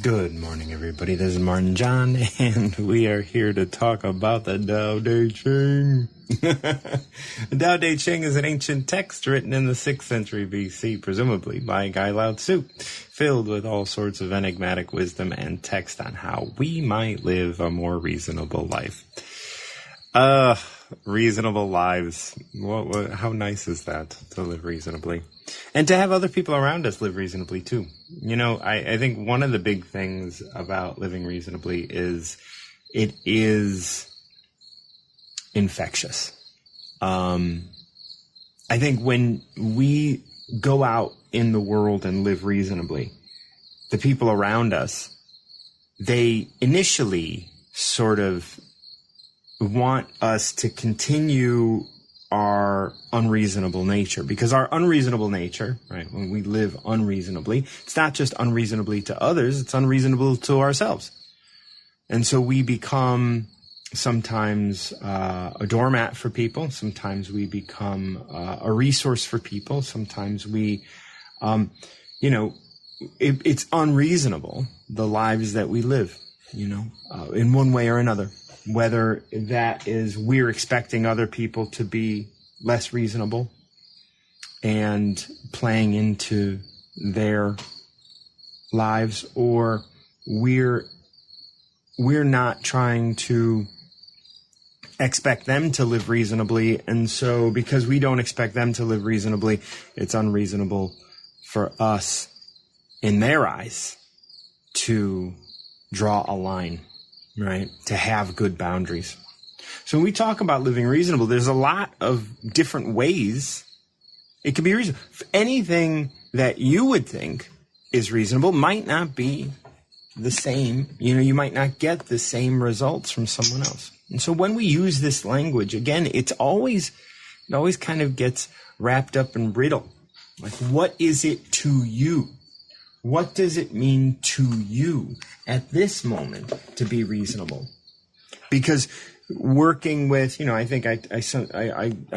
Good morning, everybody. This is Martin John, and we are here to talk about the Tao Te Ching. The Tao Te Ching is an ancient text written in the 6th century BC, presumably by a guy Lao Tzu, filled with all sorts of enigmatic wisdom and text on how we might live a more reasonable life. Reasonable lives. How nice is that, to live reasonably? And to have other people around us live reasonably, too. You know, I think one of the big things about living reasonably is it is infectious. I think when we go out in the world and live reasonably, the people around us, they initially sort of want us to continue our unreasonable nature, because our unreasonable nature, right, when we live unreasonably, it's not just unreasonably to others, it's unreasonable to ourselves. And so we become sometimes a doormat for people. Sometimes we become a resource for people. Sometimes we, it's unreasonable, the lives that we live, in one way or another. Whether that is we're expecting other people to be less reasonable and playing into their lives, or we're not trying to expect them to live reasonably, and so because we don't expect them to live reasonably, it's unreasonable for us in their eyes to draw a line. Right? To have good boundaries. So when we talk about living reasonable, there's a lot of different ways it can be reasonable. Anything that you would think is reasonable might not be the same. You might not get the same results from someone else. And so when we use this language, again, it always kind of gets wrapped up in riddle. Like, what is it to you? What does it mean to you at this moment to be reasonable? Because working with, I think I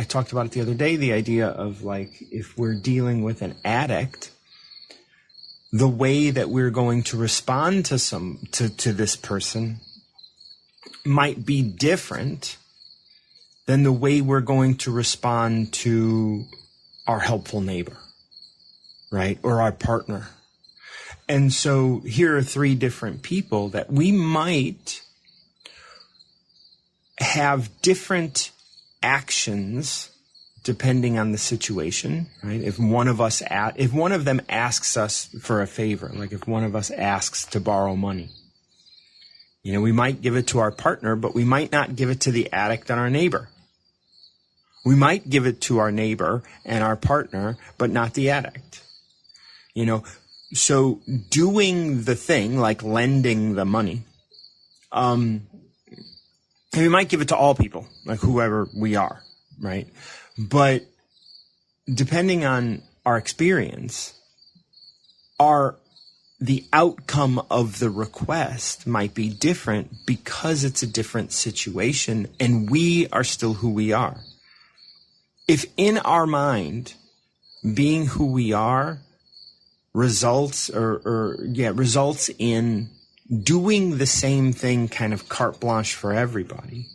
talked about it the other day, the idea of, like, if we're dealing with an addict, the way that we're going to respond to this person might be different than the way we're going to respond to our helpful neighbor, right? Or our partner. And so here are 3 different people that we might have different actions depending on the situation, right? If one of them asks us for a favor, like if one of us asks to borrow money, we might give it to our partner, but we might not give it to the addict and our neighbor. We might give it to our neighbor and our partner, but not the addict. So doing the thing, like lending the money, we might give it to all people, like whoever we are, right? But depending on our experience, the outcome of the request might be different because it's a different situation and we are still who we are. If in our mind, being who we are results in doing the same thing, kind of carte blanche for everybody,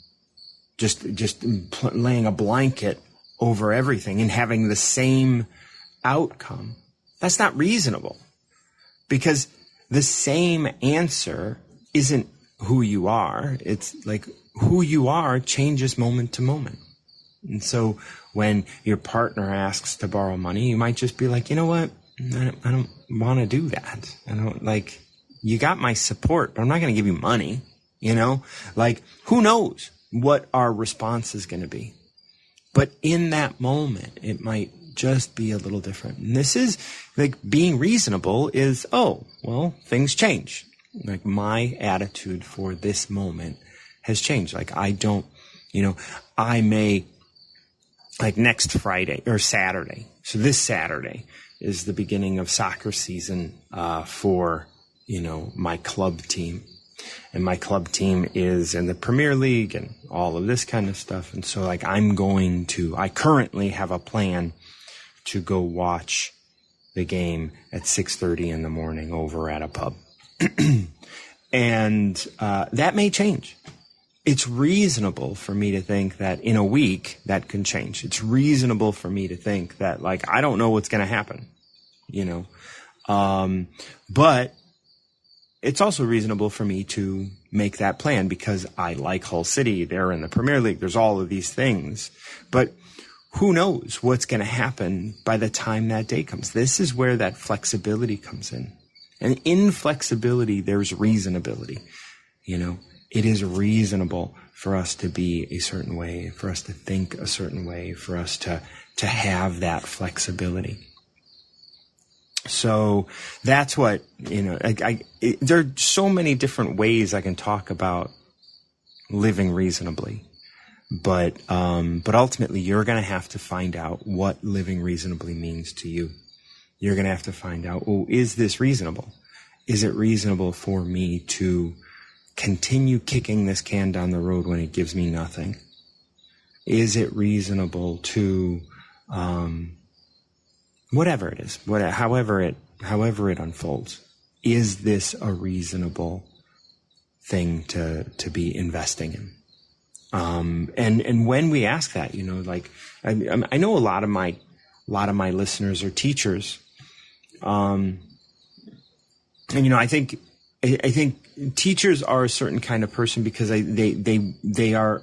just laying a blanket over everything and having the same outcome, that's not reasonable, because the same answer isn't who you are. It's like who you are changes moment to moment. And so when your partner asks to borrow money, you might just be like, you know what? I don't want to do that. You got my support, but I'm not going to give you money, who knows what our response is going to be. But in that moment, it might just be a little different. And this is like being reasonable is, things change. Like my attitude for this moment has changed. Like I may, like next Friday or Saturday. So this Saturday is the beginning of soccer season for, my club team. And my club team is in the Premier League and all of this kind of stuff. And so I currently have a plan to go watch the game at 6:30 in the morning over at a pub. And that may change. It's reasonable for me to think that in a week that can change. It's reasonable for me to think that, like, I don't know what's going to happen, you know. But it's also reasonable for me to make that plan because I like Hull City. They're in the Premier League. There's all of these things. But who knows what's going to happen by the time that day comes? This is where that flexibility comes in. And in flexibility, there's reasonability. You know, it is reasonable for us to be a certain way, for us to think a certain way, for us to have that flexibility. So that's what, you know, there are so many different ways I can talk about living reasonably. But ultimately, you're going to have to find out what living reasonably means to you. You're going to have to find out, oh, is this reasonable? Is it reasonable for me to continue kicking this can down the road when it gives me nothing? Is it reasonable to, whatever it is, however it unfolds, is this a reasonable thing to be investing in? And when we ask that, you know, like, I know a lot of my listeners are teachers. And, you know, I think teachers are a certain kind of person because they are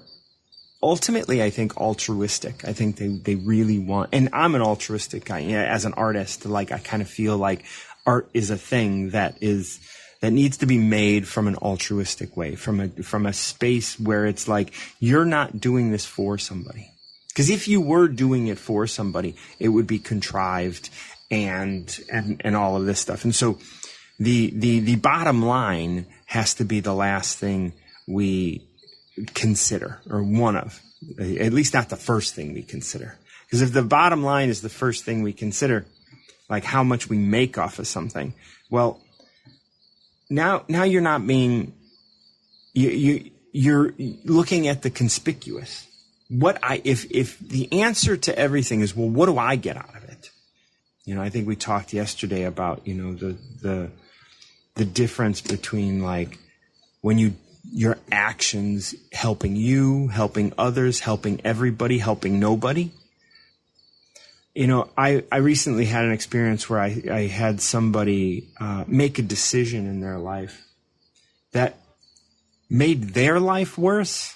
ultimately, I think, altruistic. I think they really want, and I'm an altruistic guy. Yeah, as an artist, like, I kind of feel like art is a thing that needs to be made from an altruistic way, from a space where it's like, you're not doing this for somebody. Because if you were doing it for somebody, it would be contrived and all of this stuff. And so the bottom line has to be the last thing we consider, or one of, at least not the first thing we consider. Because if the bottom line is the first thing we consider, like how much we make off of something, well, now you're not being, you're looking at the conspicuous. If the answer to everything is, well, what do I get out of it? You know, I think we talked yesterday about, you know, the difference between, like, when your actions helping you, helping others, helping everybody, helping nobody. You know, I recently had an experience where I had somebody make a decision in their life that made their life worse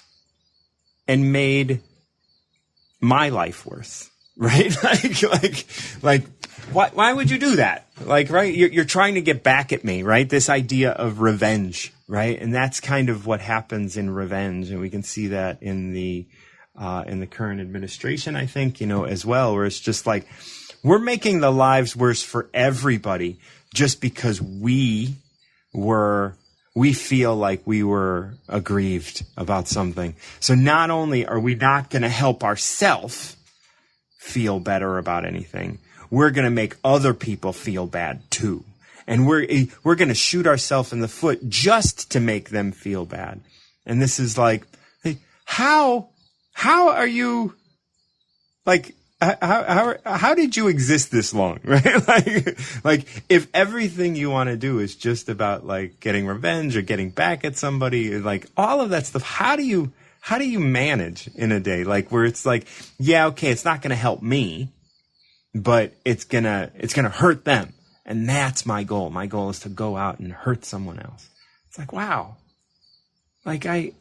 and made my life worse, right? like, why would you do that? Like, right? You're trying to get back at me, right? This idea of revenge, right? And that's kind of what happens in revenge, and we can see that in the current administration, I think, you know, as well, where it's just like, we're making the lives worse for everybody just because we feel like we were aggrieved about something. So not only are we not going to help ourselves feel better about anything, we're going to make other people feel bad too. And we're going to shoot ourselves in the foot just to make them feel bad. And this is like, how are you, like, how did you exist this long, right? like if everything you want to do is just about, like, getting revenge or getting back at somebody, like, all of that stuff, how do you manage in a day, like, where it's like, yeah, okay, it's not going to help me, but it's gonna hurt them, and that's my goal. My goal is to go out and hurt someone else. It's like, wow, like,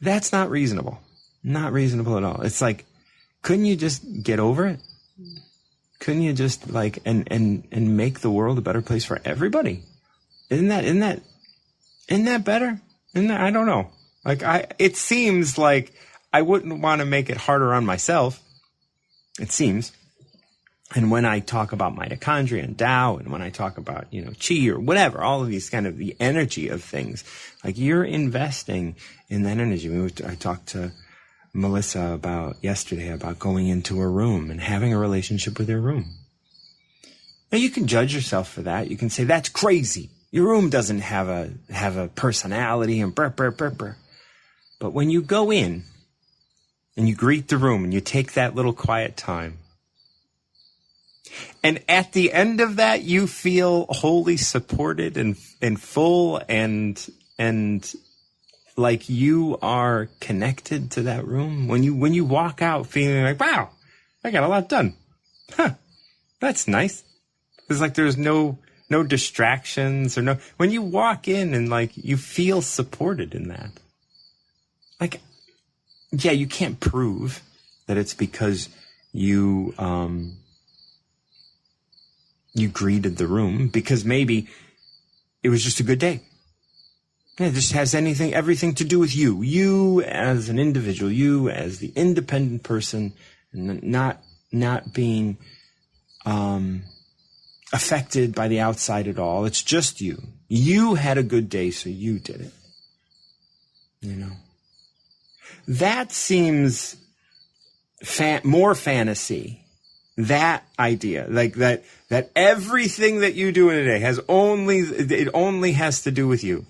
that's not reasonable. Not reasonable at all. It's like, couldn't you just get over it? Couldn't you just, like, and make the world a better place for everybody? Isn't that better? I don't know. Like, it seems like I wouldn't want to make it harder on myself. It seems. And when I talk about mitochondria and Tao, and when I talk about, you know, Qi or whatever, all of these kind of the energy of things, like, you're investing in that energy. I talked to Melissa yesterday about going into a room and having a relationship with your room. Now, you can judge yourself for that. You can say, that's crazy. Your room doesn't have a personality and burr. But when you go in and you greet the room and you take that little quiet time, And at the end of that, you feel wholly supported and full and like you are connected to that room. When you walk out feeling like, wow, I got a lot done. Huh, that's nice. It's like there's no distractions or when you walk in and like you feel supported in that. Like, yeah, you can't prove that it's because you greeted the room, because maybe it was just a good day. It just has everything to do with you. You as an individual, you as the independent person, and not being affected by the outside at all. It's just you. You had a good day, so you did it. That seems more fantasy. That idea, like that everything that you do in a day it only has to do with you.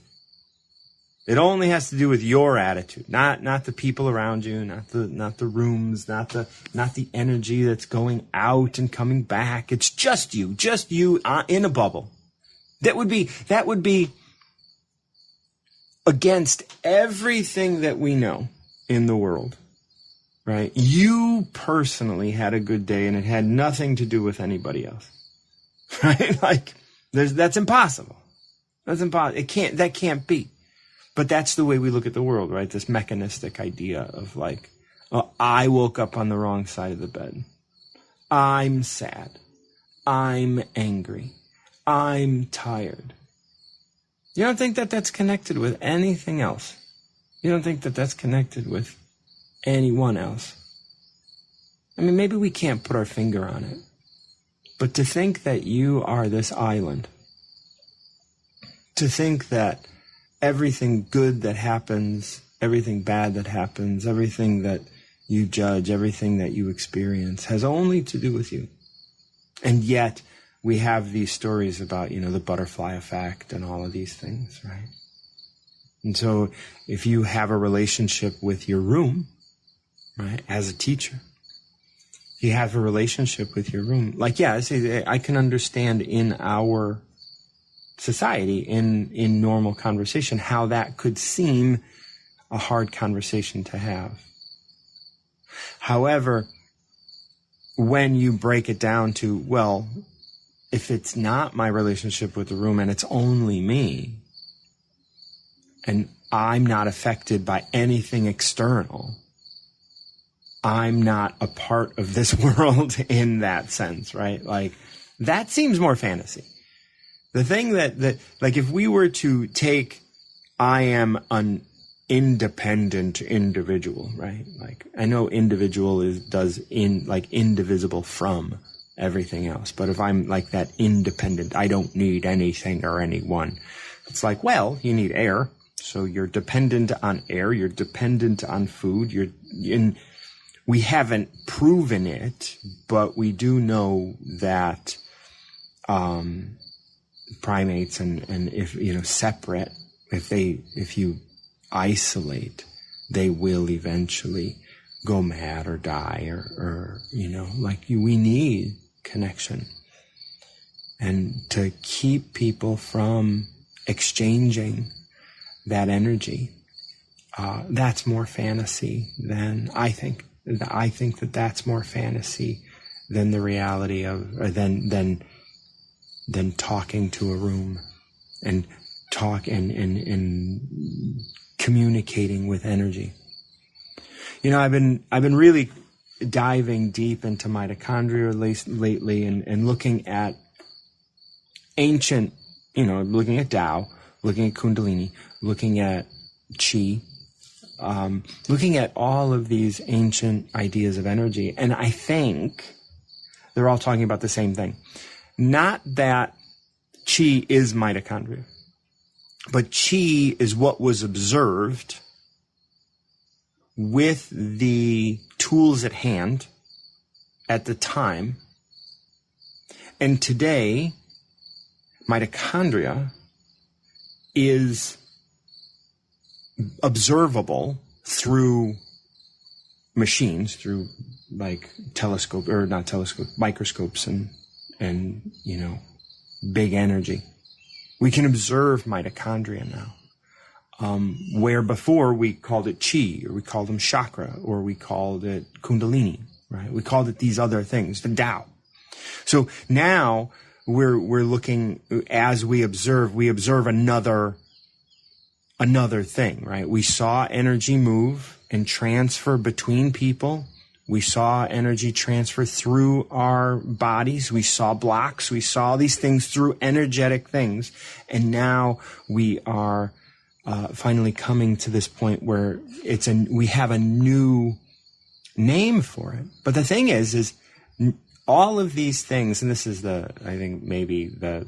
It only has to do with your attitude, not the people around you, not the rooms, not the energy that's going out and coming back. It's just you in a bubble. That would be against everything that we know in the world, right? You personally had a good day and it had nothing to do with anybody else, right? Like that's impossible. That's impossible. That can't be. But that's the way we look at the world, right? This mechanistic idea of like, oh, I woke up on the wrong side of the bed. I'm sad. I'm angry. I'm tired. You don't think that that's connected with anything else. You don't think that that's connected with anyone else. I mean, maybe we can't put our finger on it. But to think that you are this island, to think that everything good that happens, everything bad that happens, everything that you judge, everything that you experience has only to do with you. And yet we have these stories about, the butterfly effect and all of these things, right? And so if you have a relationship with your room, right, as a teacher, you have a relationship with your room. Like, yeah, I can understand in our society, in normal conversation, how that could seem a hard conversation to have. However, when you break it down to, well, if it's not my relationship with the room and it's only me, and I'm not affected by anything external, I'm not a part of this world in that sense, right? Like, that seems more fantasy. The thing that like, if we were to take, I am an independent individual, right? Like, I know individual indivisible from everything else. But if I'm like that independent, I don't need anything or anyone. It's like, well, you need air. So you're dependent on air. You're dependent on food. We haven't proven it, but we do know that, primates and if separate, if you isolate, they will eventually go mad or die or we need connection. And to keep people from exchanging that energy, that's more fantasy than I think that that's more fantasy than the reality of than talking to a room and communicating with energy. I've been really diving deep into mitochondria lately and looking at ancient, looking at Tao, looking at Kundalini, looking at Qi, looking at all of these ancient ideas of energy. And I think they're all talking about the same thing. Not that Qi is mitochondria, but Qi is what was observed with the tools at hand at the time. And today, mitochondria is observable through machines, through like microscopes and, big energy. We can observe mitochondria now. Where before we called it chi, or we called them chakra, or we called it kundalini, right? We called it these other things, the Tao. So now we're looking, as we observe another thing, right? We saw energy move and transfer between people. We saw energy transfer through our bodies. We saw blocks. We saw these things through energetic things. And now we are finally coming to this point where we have a new name for it. But the thing is all of these things, and this is I think maybe the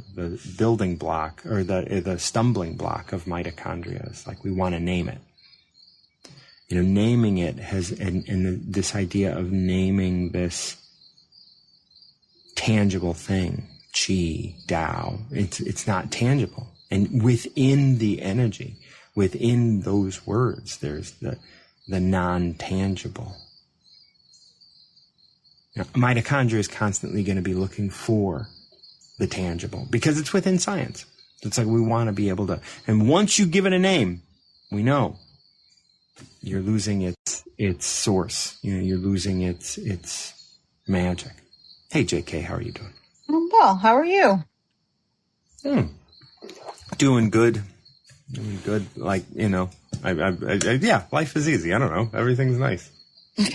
building block or the stumbling block of mitochondria, is like we want to name it. Naming it has, and this idea of naming this tangible thing, chi, Tao, it's not tangible. And within the energy, within those words, there's the non-tangible. Mitochondria is constantly going to be looking for the tangible because it's within science. It's like we want to be able to, and once you give it a name, we know you're losing its source. You're losing its magic. Hey, JK, how are you doing? I'm well. How are you? Doing good. Like, yeah, life is easy. I don't know. Everything's nice.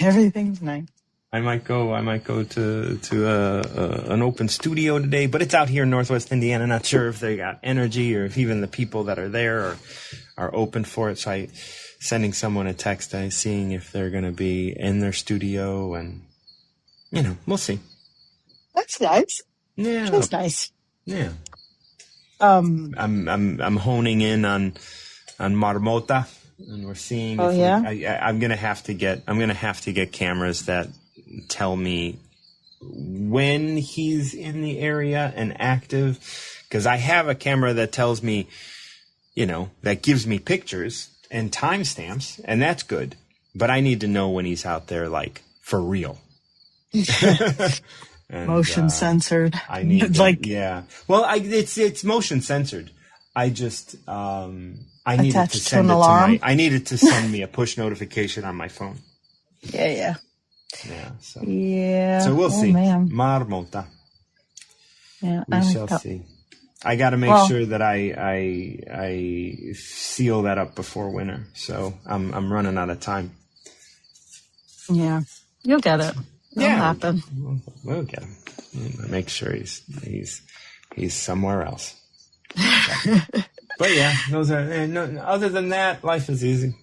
Everything's nice. I might go to an open studio today, but it's out here in Northwest Indiana. Not sure if they got energy or if even the people that are there are open for it. So sending someone a text, seeing if they're going to be in their studio, and we'll see. That's nice. Yeah, that's nice. Yeah. I'm honing in on Marmota, and we're seeing. Oh, yeah? I'm gonna have to get cameras that tell me when he's in the area and active, because I have a camera that tells me, that gives me pictures and timestamps, and that's good. But I need to know when he's out there, like, for real. And, motion censored. I need yeah. Well, it's motion censored. I just I needed to send it alarm. I needed to send me a push notification on my phone. Yeah. So yeah. So we'll see. Man. Marmota. Yeah, we shall see. I got to make sure that I seal that up before winter. So I'm running out of time. Yeah, you'll get it. It'll happen. We'll get him. Make sure he's somewhere else. But yeah, those are. Other than that, life is easy.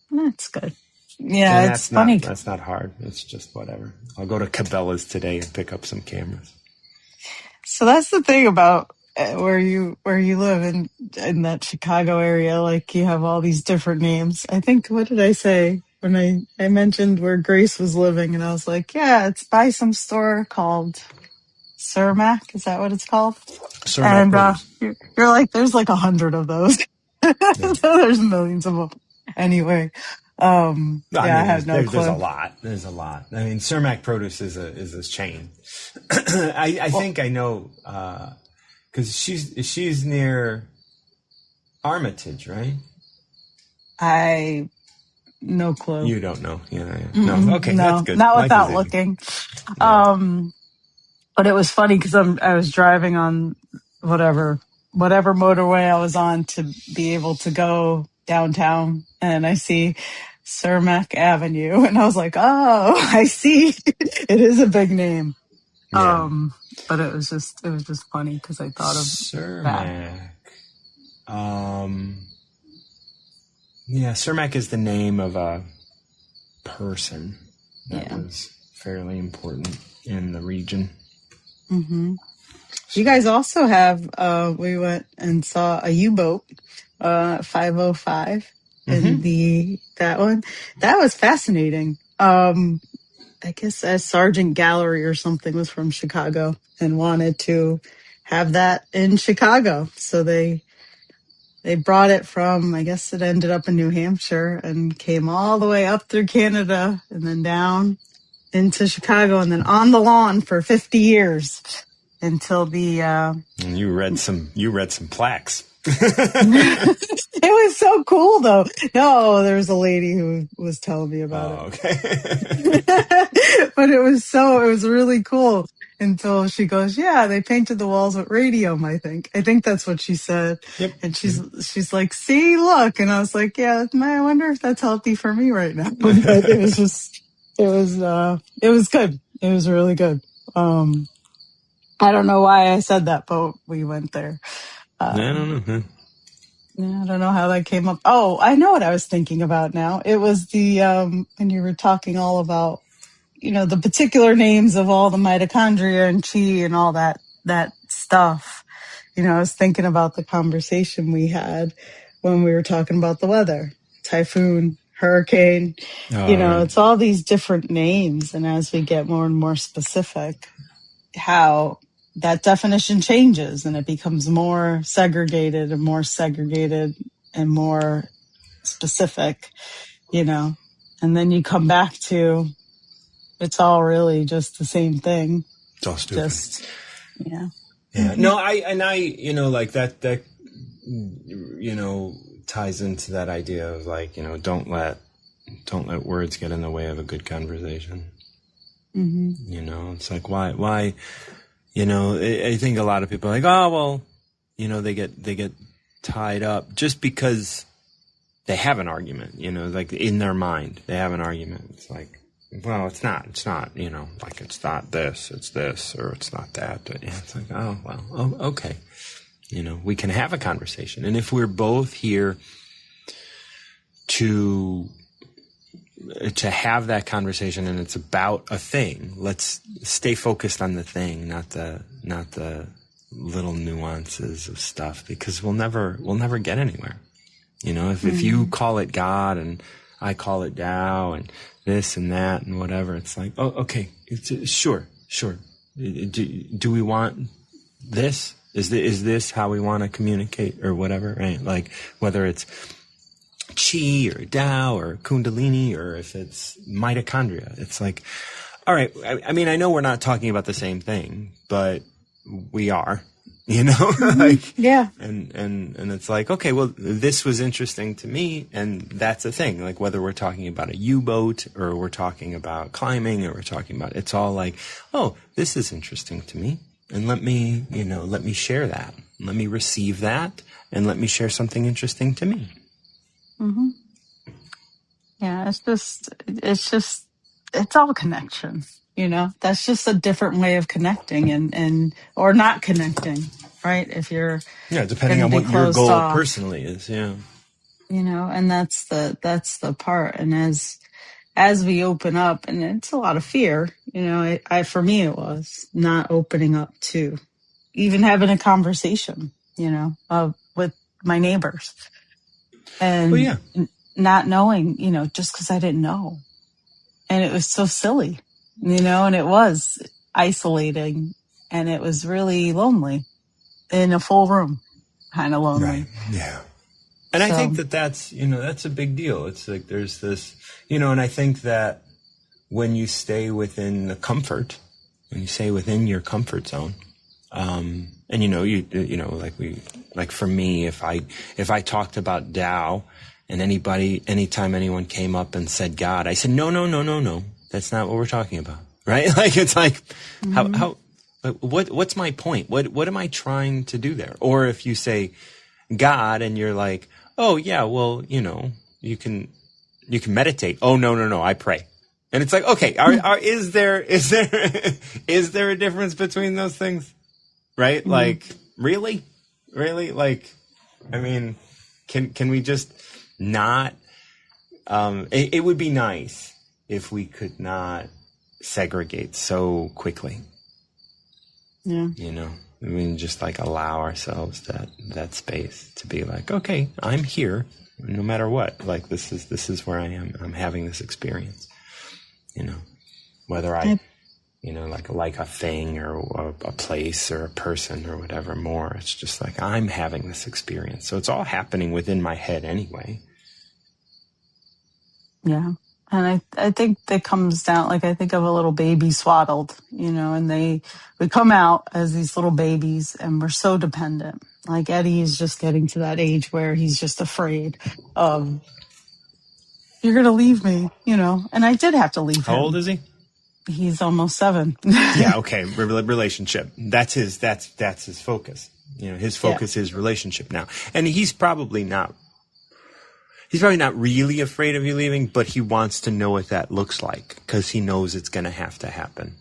That's good. Yeah, it's funny. That's not hard. It's just whatever. I'll go to Cabela's today and pick up some cameras. So that's the thing about where you live in that Chicago area. Like, you have all these different names. I think, what did I say when I mentioned where Grace was living? And I was like, yeah, it's by some store called Cermak. Is that what it's called? Cermak. And you're like, there's like 100 of those. Yeah. So there's millions of them. Anyway. I had no clue. There's a lot. I mean, Cermak Produce is a chain. I think I know, cause she's near Armitage, right? No clue. You don't know. Yeah. No. Okay. No, that's good. Not without looking. Yeah. But it was funny because I was driving on whatever motorway I was on to be able to go downtown, and I see Cermak Avenue, and I was like, oh, I see. It is a big name. Yeah. But it was just funny because I thought of Cermak. Yeah, Cermak is the name of a person that was fairly important in the region. Mm-hmm. You guys also have, we went and saw a U-boat, 505, in that one. That was fascinating. I guess a Sergeant Gallery or something was from Chicago and wanted to have that in Chicago. So they brought it from, I guess it ended up in New Hampshire and came all the way up through Canada and then down into Chicago and then on the lawn for 50 years. until the, And you read some plaques. it was so cool though. No, there was a lady who was telling me about Okay. it. But it was really cool until she goes, yeah, they painted the walls with radium, I think. I think that's what she said. Yep. And she's like, see, look. And I was like, yeah, I wonder if that's healthy for me right now. But it was good. It was really good. I don't know why I said that, but we went there. I don't know. Yeah, I don't know how that came up. Oh, I know what I was thinking about now. It was the when you were talking all about, the particular names of all the mitochondria and chi and all that stuff. I was thinking about the conversation we had when we were talking about the weather, typhoon, hurricane. Right. It's all these different names, and as we get more and more specific, how that definition changes and it becomes more segregated and more specific, and then you come back to it's all really just the same thing. It's all stupid. Yeah. No, I like that ties into that idea of like, don't let words get in the way of a good conversation. Mm-hmm. It's like, why, I think a lot of people are like, oh, well, they get tied up just because they have an argument, like in their mind, they have an argument. It's like, well, it's not, like it's not this, it's this, or it's not that. It's like, oh, well, okay. We can have a conversation. And if we're both here to have that conversation and it's about a thing, let's stay focused on the thing, not the little nuances of stuff, because we'll never get anywhere. If you call it God and I call it Tao and this and that and whatever, it's like, oh, okay, sure. Do we want this? Is this how we want to communicate or whatever, right? Like whether it's chi or Tao or Kundalini or if it's mitochondria, it's like, all right, I mean, I know we're not talking about the same thing, but we are, like, yeah. And it's like, okay, well, this was interesting to me. And that's the thing, like whether we're talking about a U-boat or we're talking about climbing or we're talking about, it's all like, oh, this is interesting to me. And let me share that. Let me receive that and let me share something interesting to me. Mm-hmm. Yeah, it's all connection, that's just a different way of connecting and or not connecting, right? If you're, depending on what your goal personally is. Yeah. And that's the part. And as we open up, and it's a lot of fear, I for me, it was not opening up to even having a conversation, with my neighbors and not knowing, just because I didn't know. And it was so silly, and it was isolating and it was really lonely in a full room, kind of lonely. Right. Yeah. And I think that's a big deal. It's like there's this, and I think that when you stay within the comfort, when you stay within your comfort zone, and like for me, if I talked about Tao and anytime anyone came up and said God, I said, no, that's not what we're talking about. Right? Like, it's like, what's my point? What am I trying to do there? Or if you say God and you're like, oh yeah, well, you can meditate. Oh, no, I pray. And it's like, okay, is there a difference between those things? Right? Mm-hmm. Like, really? Like, I mean, can we just not, it would be nice if we could not segregate so quickly. Yeah. I mean, just like allow ourselves that space to be like, okay, I'm here no matter what. Like, this is where I am. I'm having this experience, whether I, like a thing or a place or a person or whatever more. It's just like, I'm having this experience. So it's all happening within my head anyway. Yeah. And I think that comes down, like, I think of a little baby swaddled, and we come out as these little babies and we're so dependent. Like Eddie is just getting to that age where he's just afraid of, you're going to leave me, and I did have to leave him. How old is he? He's almost 7. Yeah. Okay. Relationship. That's his focus. His focus is relationship now. And he's probably not really afraid of you leaving, but he wants to know what that looks like because he knows it's going to have to happen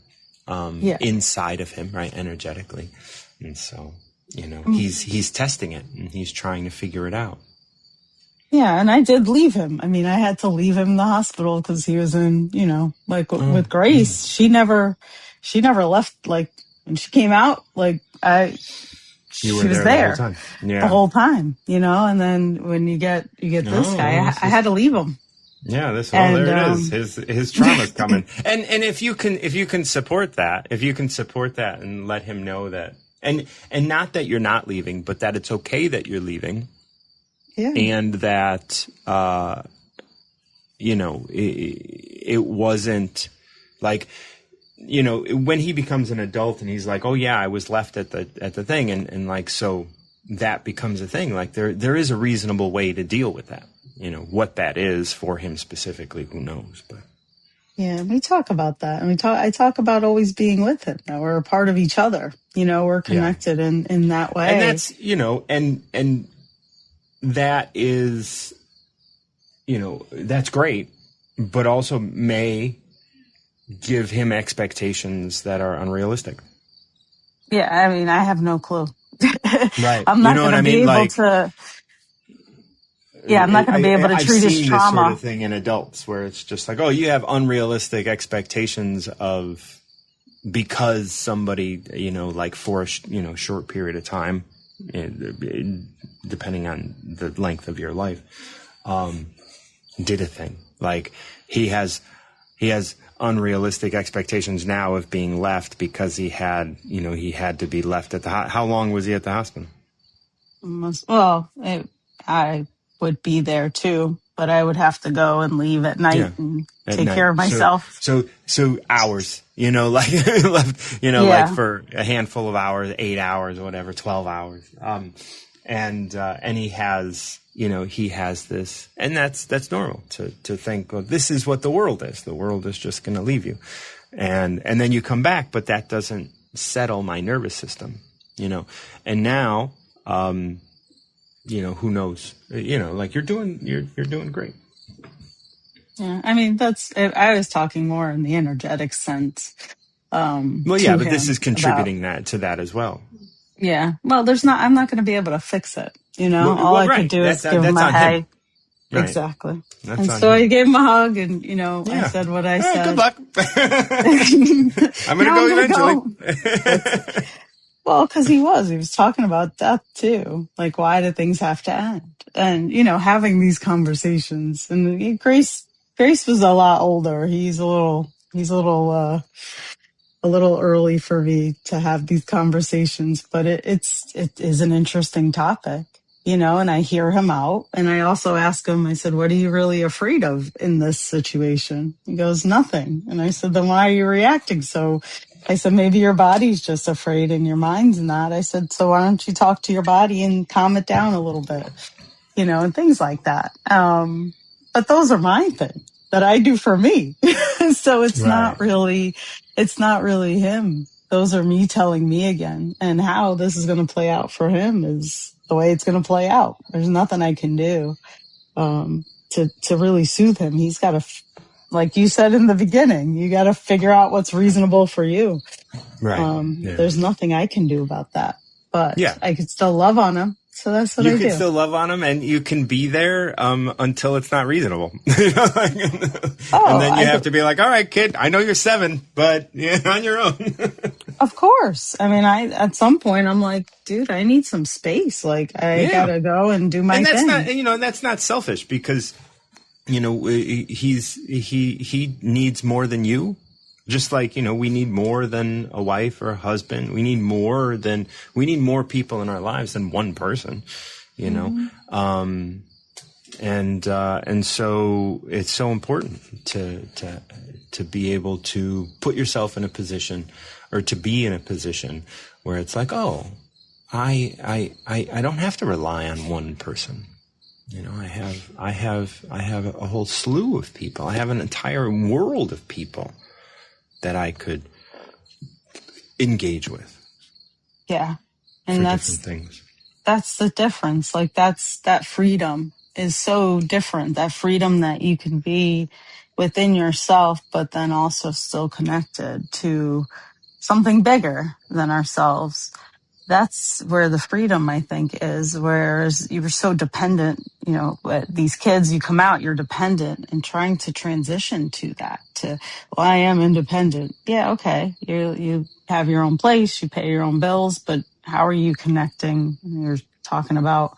inside of him, right, energetically. And so, he's testing it and he's trying to figure it out. Yeah, and I did leave him. I mean, I had to leave him in the hospital because he was in, with Grace. She never left. Like when she came out, she was there the whole time, And then when you get this guy, I had to leave him. Yeah, there it is. His trauma's coming. And if you can support that, and let him know that, and not that you're not leaving, but that it's okay that you're leaving. Yeah. And that, it wasn't like, when he becomes an adult and he's like, oh yeah, I was left at the thing. And like, so that becomes a thing. Like there is a reasonable way to deal with that. What that is for him specifically, who knows, but. Yeah, we talk about that. And I talk about always being with him. That we're a part of each other. We're connected in that way. And that's, and that is, that's great, but also may give him expectations that are unrealistic. Yeah, I mean, I have no clue. Right. I'm not going to be able to. Yeah, I'm not going to be able to treat his trauma. I've seen this sort of thing in adults where it's just like, oh, you have unrealistic expectations of because somebody, for a short period of time, depending on the length of your life, did a thing. Like he has unrealistic expectations now of being left because he had to be left at the how long was he at the hospital? I would be there too, but I would have to go and leave at night and take care of myself. So hours, left, like for a handful of hours, 8 hours or whatever, 12 hours. And he has, he has this, and that's normal to think, well, this is what the world is. The world is just going to leave you. And then you come back, but that doesn't settle my nervous system, and now, who knows, like you're doing great. Yeah. I mean, I was talking more in the energetic sense. Well, yeah, but this is contributing to that as well. Yeah. Well, I'm not going to be able to fix it. All I could do is give him a hug. Right. Exactly. And so I gave him a hug and, I said what I said. Good luck. I'm going to go eventually. Well, because he was talking about death too. Like, why do things have to end? And, having these conversations. And Grace was a lot older. He's a little early for me to have these conversations, but it is an interesting topic, and I hear him out. And I also ask him, I said, what are you really afraid of in this situation? He goes, nothing. And I said, then why are you reacting? I said, maybe your body's just afraid and your mind's not. I said, so why don't you talk to your body and calm it down a little bit, and things like that. But those are my things that I do for me. So it's not really him. Those are me telling me again. And how this is going to play out for him is the way it's going to play out. There's nothing I can do to really soothe him. He's got to, like you said in the beginning, you got to figure out what's reasonable for you. Right. There's nothing I can do about that. But I could still love on him. So that's what I do. You can still love on him, and you can be there until it's not reasonable. And then you have to be like, all right, kid, I know you're 7, but you're on your own. Of course. I mean, at some point, I'm like, dude, I need some space. Like, I gotta go and do my thing. And that's not selfish because, he needs more than you. Just like, we need more than a wife or a husband. We need more people in our lives than one person, And so it's so important to be able to put yourself in a position, or to be in a position where it's like, oh, I don't have to rely on one person. You know, I have a whole slew of people. I have an entire world of people that I could engage with. Yeah. And for that's different things. That's the difference. Like that freedom is so different. That freedom that you can be within yourself, but then also still connected to something bigger than ourselves. That's where the freedom, I think, is. Whereas you were so dependent, you know, these kids, you come out, you're dependent, and trying to transition to that, to, well, I am independent. Yeah, okay. You have your own place, you pay your own bills, but how are you connecting? You're talking about,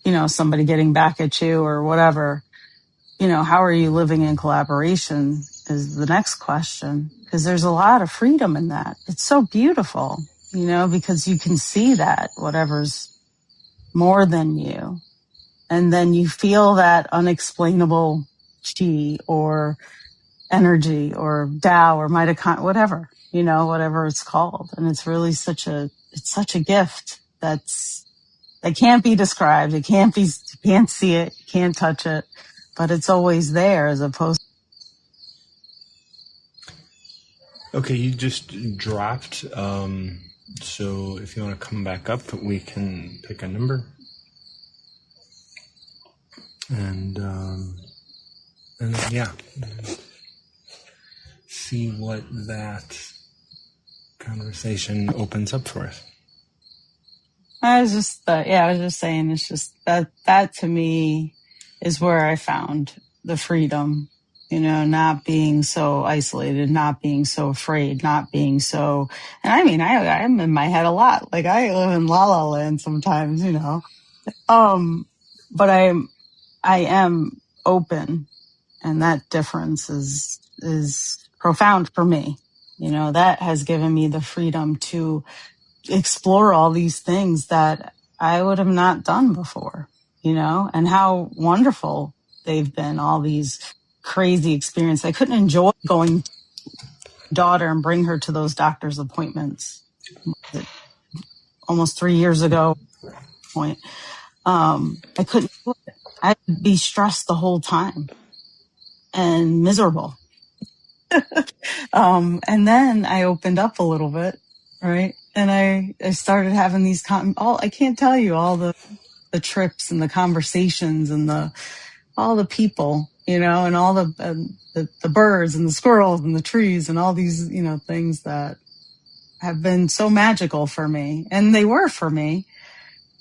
you know, somebody getting back at you or whatever. You know, how are you living in collaboration is the next question. Because there's a lot of freedom in that. It's so beautiful, you know, because you can see that whatever's more than you. And then you feel that unexplainable chi or energy or Tao or mitochondria, whatever, you know, whatever it's called. And it's really it's such a gift that can't be described. You can't see it, you can't touch it, but it's always there as opposed. Okay, you just dropped. So if you want to come back up, we can pick a number. And then, yeah, see what that conversation opens up for us. I was just saying, it's just that to me is where I found the freedom, you know, not being so isolated, not being so afraid, not being so, and I mean, I'm in my head a lot. Like I live in La La Land sometimes, you know, but I am open, and that difference is profound for me. You know, that has given me the freedom to explore all these things that I would have not done before, you know, and how wonderful they've been, all these crazy experiences. I couldn't enjoy going to my daughter and bring her to those doctor's appointments almost 3 years ago. I couldn't do it. I'd be stressed the whole time and miserable. And then I opened up a little bit, right? And I started having these I can't tell you all the trips and the conversations and all the people, you know, and all the birds and the squirrels and the trees and all these, you know, things that have been so magical for me. And they were for me,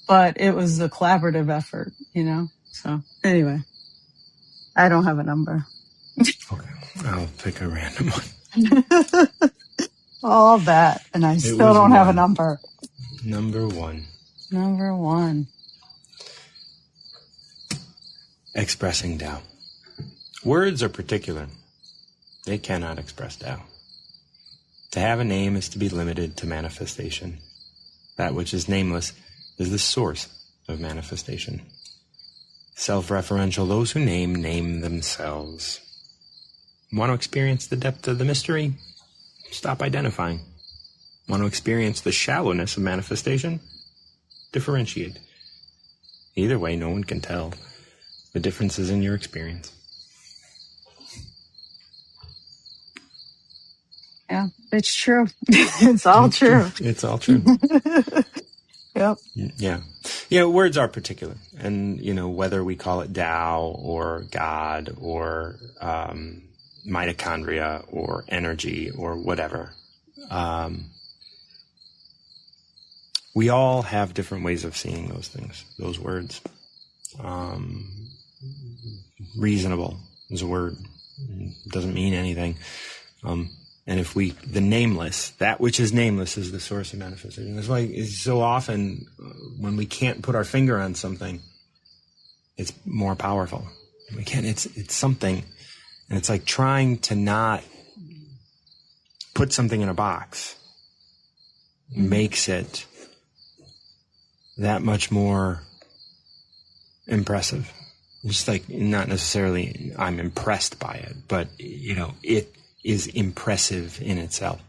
but it was a collaborative effort, you know? So anyway, I don't have a number. Okay, I'll pick a random one. All that, and I still don't have a number. Number one. Number one. Expressing Tao. Words are particular. They cannot express Tao. To have a name is to be limited to manifestation. That which is nameless is the source of manifestation. Self-referential, those who name themselves. Want to experience the depth of the mystery? Stop identifying. Want to experience the shallowness of manifestation? Differentiate. Either way, no one can tell. The difference is in your experience. Yeah, it's true. It's all true. It's all true. Yep. Yeah. Yeah, words are particular. And, you know, whether we call it Tao or God or mitochondria or energy or whatever, we all have different ways of seeing those things, those words. Reasonable is a word. It doesn't mean anything. And if the nameless, that which is nameless is the source of manifestation. That's why it's so often when we can't put our finger on something, it's more powerful. We can't, it's something, and it's like trying to not put something in a box makes it that much more impressive. Just like, not necessarily I'm impressed by it, but, it is impressive in itself.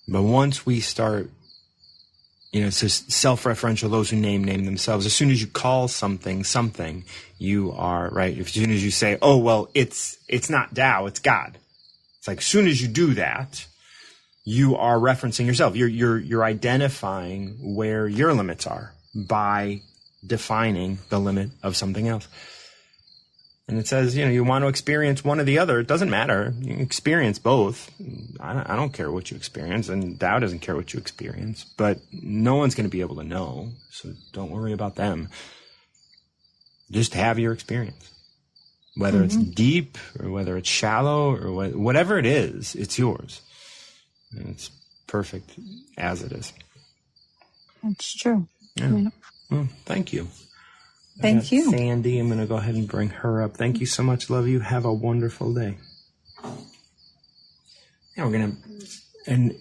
But once we start, it says self-referential, those who name themselves. As soon as you call something, you are, right? As soon as you say, oh, well, it's not Tao, it's God. It's like, as soon as you do that, you are referencing yourself. You're identifying where your limits are by defining the limit of something else. And it says, you want to experience one or the other. It doesn't matter. You can experience both. I don't care what you experience, and Tao doesn't care what you experience. But no one's going to be able to know, so don't worry about them. Just have your experience. Whether it's deep or whether it's shallow or whatever it is, it's yours. And it's perfect as it is. That's true. Yeah. Well, thank you. Thank you. Sandy, I'm going to go ahead and bring her up. Thank you so much. Love you. Have a wonderful day. Yeah, we're going to... And...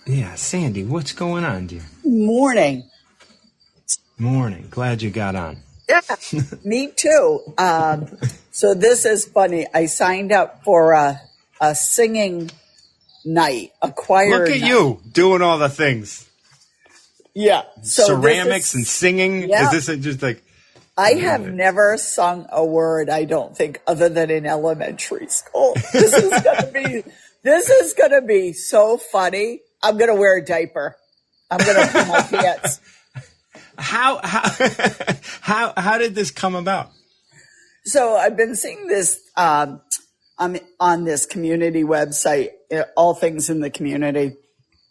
Yeah, Sandy, what's going on, dear? Morning. Glad you got on. Yeah, me too. So this is funny. I signed up for a singing night, a choir Look at night. you doing all the things. Yeah. So ceramics and singing. Yeah. Is this just like... I have never sung a word, I don't think, other than in elementary school. This is gonna be so funny. I'm gonna wear a diaper. I'm gonna pull my pants. How did this come about? So I've been seeing this I'm on this community website, All Things in the Community.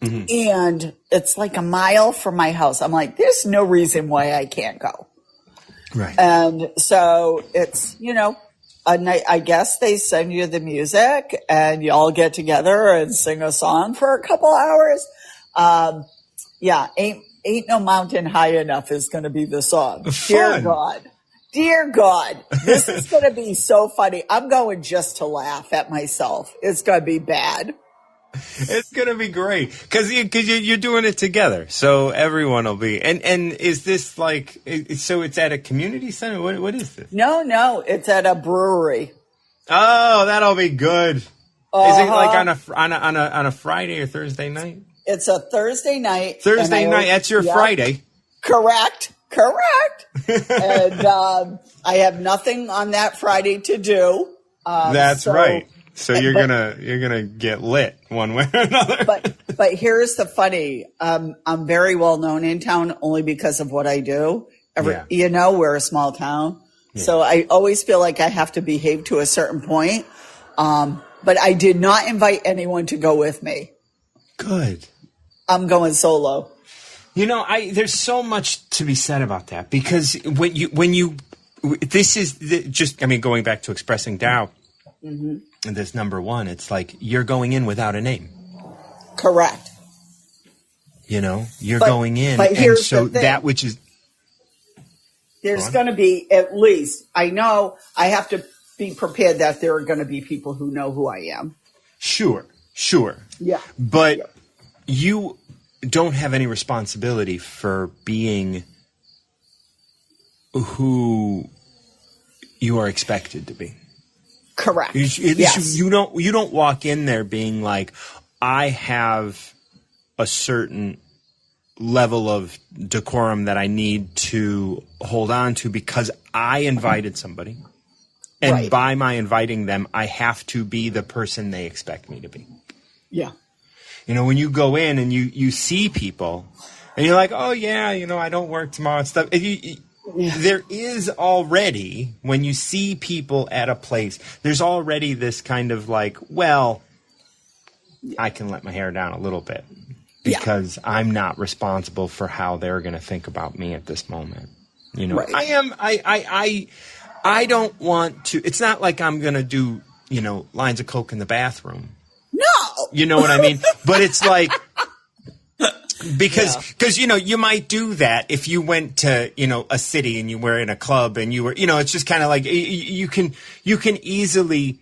Mm-hmm. And it's like a mile from my house. I'm like, there's no reason why I can't go. Right. And so it's, a night, I guess they send you the music and you all get together and sing a song for a couple hours. Ain't no mountain high enough is going to be the song. Fun. Dear God, this is going to be so funny. I'm going just to laugh at myself. It's going to be bad. It's going to be great because you're doing it together. So everyone will be. And is this like, so it's at a community center? What is this? No, it's at a brewery. Oh, that'll be good. Is it like on a Friday or Thursday night? It's a Thursday night. That's your Friday. Correct. And I have nothing on that Friday to do. That's right. So you're gonna get lit one way or another. But here's the funny. I'm very well known in town only because of what I do. We're a small town. Yeah. So I always feel like I have to behave to a certain point. But I did not invite anyone to go with me. Good. I'm going solo. There's so much to be said about that because going back to expressing Tao, and this number one, it's like you're going in without a name. Correct. You're going in, but and so that which is there's going to be at least. I know I have to be prepared that there are going to be people who know who I am. Sure. Yeah, but you don't have any responsibility for being who you are expected to be. Correct. Yes. You don't walk in there being like, I have a certain level of decorum that I need to hold on to because I invited somebody. And right. By my inviting them, I have to be the person they expect me to be. Yeah. When you go in and you see people and you're like, oh yeah, I don't work tomorrow and stuff. There is already, when you see people at a place, there's already this kind of like, well, I can let my hair down a little bit because I'm not responsible for how they're going to think about me at this moment. Right. I don't want to, it's not like I'm going to do, lines of coke in the bathroom. No. You know what I mean? But it's like, because you might do that if you went to, a city and you were in a club and you were, it's just kind of like you can easily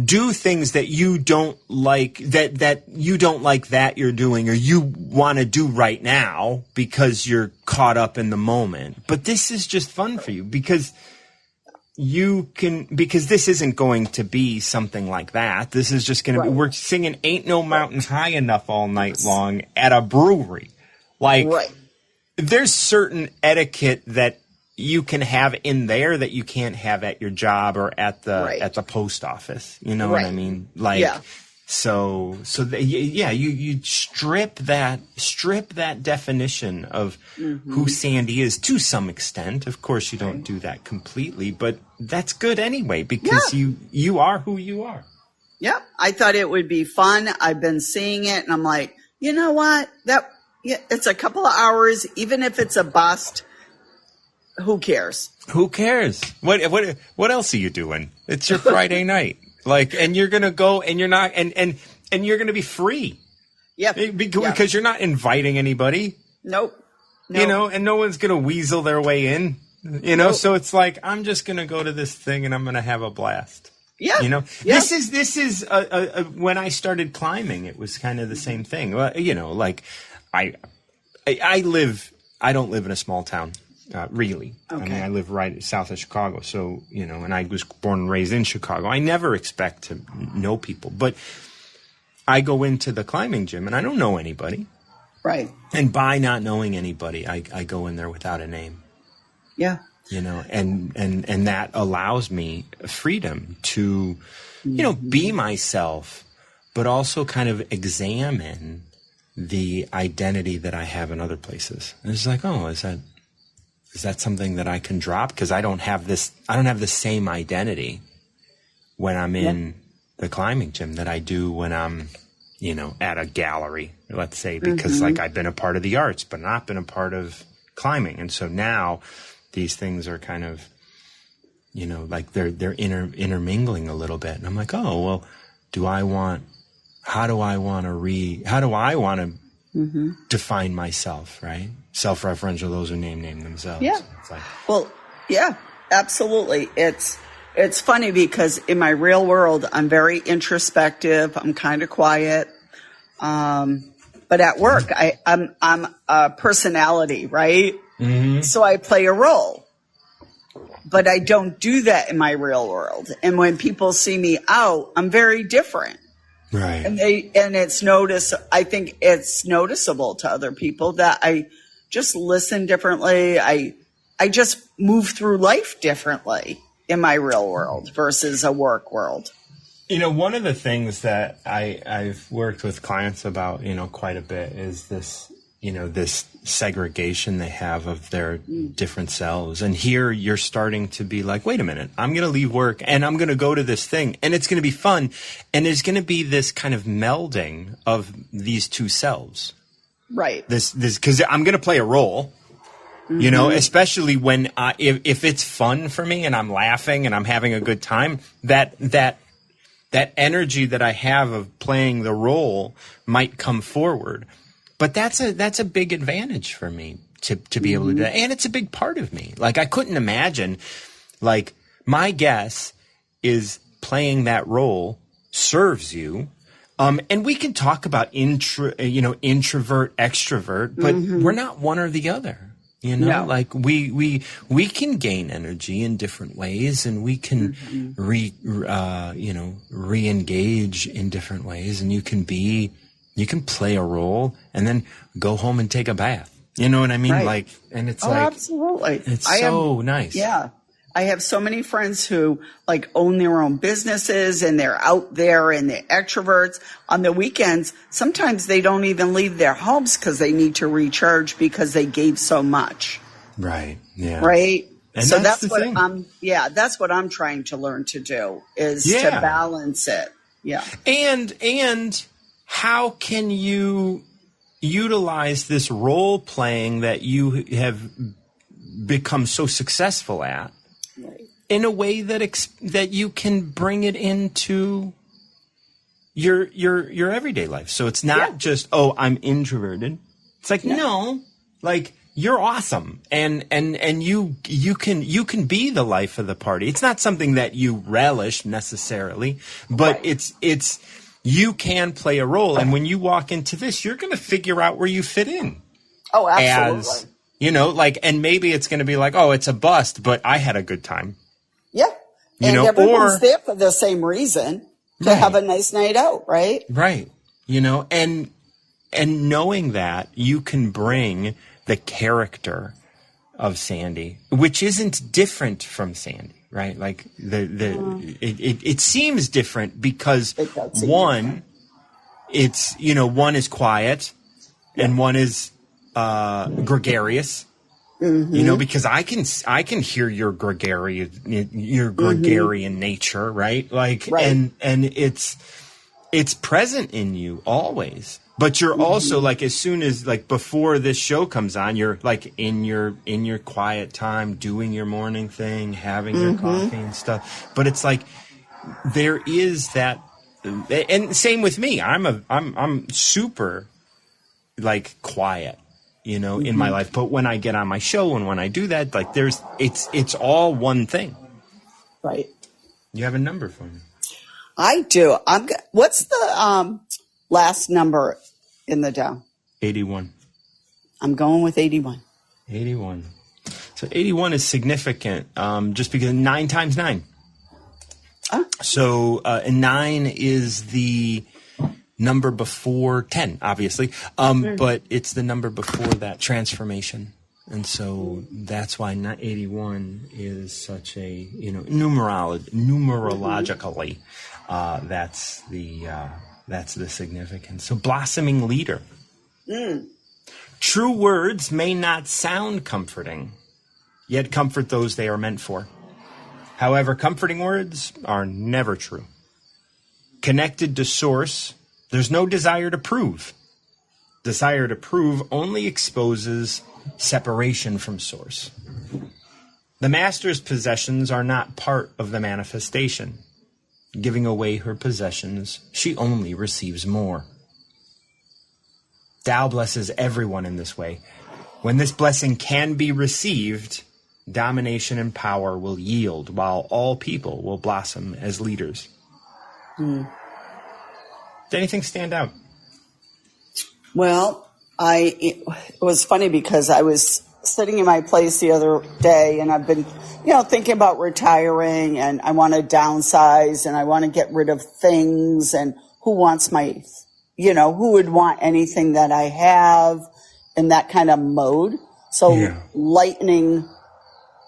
do things that you don't like, that you don't like that you're doing, or you want to do right now because you're caught up in the moment. But this is just fun for you because this isn't going to be something like that. This is just going to be, we're singing Ain't No Mountain High Enough all night long at a brewery. Like, there's certain etiquette that you can have in there that you can't have at your job or at the post office. You know what I mean? Like, you strip that definition of who Sandy is to some extent. Of course, you don't do that completely, but that's good anyway because you are who you are. Yeah, I thought it would be fun. I've been seeing it, and I'm like, you know what? It's a couple of hours, even if it's a bust. Who cares? Who cares? What else are you doing? It's your Friday night. Like, and you're going to go and you're not, and you're going to be free. Yeah. Because you're not inviting anybody. Nope. You know, and no one's going to weasel their way in, you know? Nope. So it's like, I'm just going to go to this thing and I'm going to have a blast. Yeah. You know, this is when I started climbing, it was kind of the same thing. Well, you know, like I don't live in a small town. Really. Okay. I mean, I live right south of Chicago. So, you know, and I was born and raised in Chicago. I never expect to know people, but I go into the climbing gym and I don't know anybody. Right. And by not knowing anybody, I go in there without a name. Yeah. You know, and that allows me freedom to, you know, be myself, but also kind of examine the identity that I have in other places. And it's like, oh, is that something that I can drop? Because I don't have the same identity when I'm in the climbing gym that I do when I'm, you know, at a gallery, let's say, because like I've been a part of the arts, but not been a part of climbing. And so now these things are kind of, you know, like they're intermingling a little bit. And I'm like, oh, well, how do I want to define myself, right? Self-referential, those who name themselves. Yeah. It's like, well, yeah, absolutely. It's funny because in my real world, I'm very introspective. I'm kind of quiet. But at work, I'm a personality, right? Mm-hmm. So I play a role. But I don't do that in my real world. And when people see me out, I'm very different. Right. And I think it's noticeable to other people that I just listen differently. I just move through life differently in my real world versus a work world. You know, one of the things that I've worked with clients about, you know, quite a bit is this, you know, this segregation they have of their different selves. And here you're starting to be like, wait a minute, I'm going to leave work and I'm going to go to this thing and it's going to be fun. And there's going to be this kind of melding of these two selves. Right. This, because I'm going to play a role, you know, especially when, if it's fun for me and I'm laughing and I'm having a good time, that energy that I have of playing the role might come forward. But that's a big advantage for me to be able to do that. And it's a big part of me. Like, I couldn't imagine, like, my guess is playing that role serves you. And we can talk about introvert, extrovert, but we're not one or the other. You know, like we can gain energy in different ways, and we can re-engage in different ways, and you can play a role and then go home and take a bath. You know what I mean? Right. Like, and it's absolutely. It's so nice. Yeah. I have so many friends who like own their own businesses and they're out there and they're extroverts. On the weekends, sometimes they don't even leave their homes because they need to recharge because they gave so much. Right. Yeah. Right. And so that's what I'm trying to learn to do is to balance it. Yeah. And how can you utilize this role playing that you have become so successful at? Right. In a way that you can bring it into your everyday life. So it's not just, oh, I'm introverted. It's like, no, like you're awesome. And you can be the life of the party. It's not something that you relish necessarily, but it's you can play a role. And when you walk into this, you're going to figure out where you fit in. Oh, absolutely. And maybe it's going to be like, oh, it's a bust, but I had a good time. Yeah. And everyone's there for the same reason, to have a nice night out, right? Right. And knowing that you can bring the character of Sandy, which isn't different from Sandy, right? Like it seems different because one is quiet and one is gregarious. Mm-hmm. Because I can hear your gregarian nature, right? And it's present in you always. But you're also like, as soon as like before this show comes on, you're like in your quiet time, doing your morning thing, having your coffee and stuff. But it's like there is that, and same with me. I'm super like quiet, in my life. But when I get on my show and when I do that, like it's all one thing. Right. You have a number for me? I do. What's the last number in the Dow? 81. I'm going with 81. 81. So 81 is significant, just because 9 times 9. So 9 is the number before 10, obviously, but it's the number before that transformation. And so that's why 81 is such a, numerologically, that's the significance. So blossoming leader. True words may not sound comforting, yet comfort those they are meant for. However, comforting words are never true. Connected to source, there's no desire to prove. Desire to prove only exposes separation from source. The master's possessions are not part of the manifestation. Giving away her possessions, she only receives more. Tao blesses everyone in this way. When this blessing can be received, domination and power will yield, while all people will blossom as leaders. Did anything stand out? Well, it was funny because I was sitting in my place the other day and I've been, thinking about retiring and I want to downsize and I want to get rid of things and who wants who would want anything that I have in that kind of mode. So lightening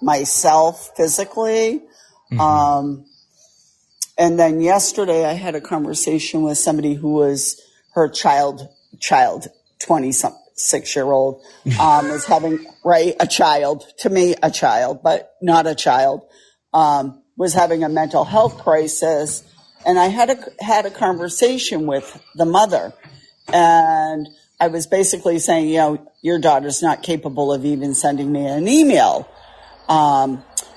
myself physically. And then yesterday I had a conversation with somebody who was her child, 26-year-old, was having, a child, to me, a child, but not a child, was having a mental health crisis. And I had a conversation with the mother, and I was basically saying, your daughter's not capable of even sending me an email.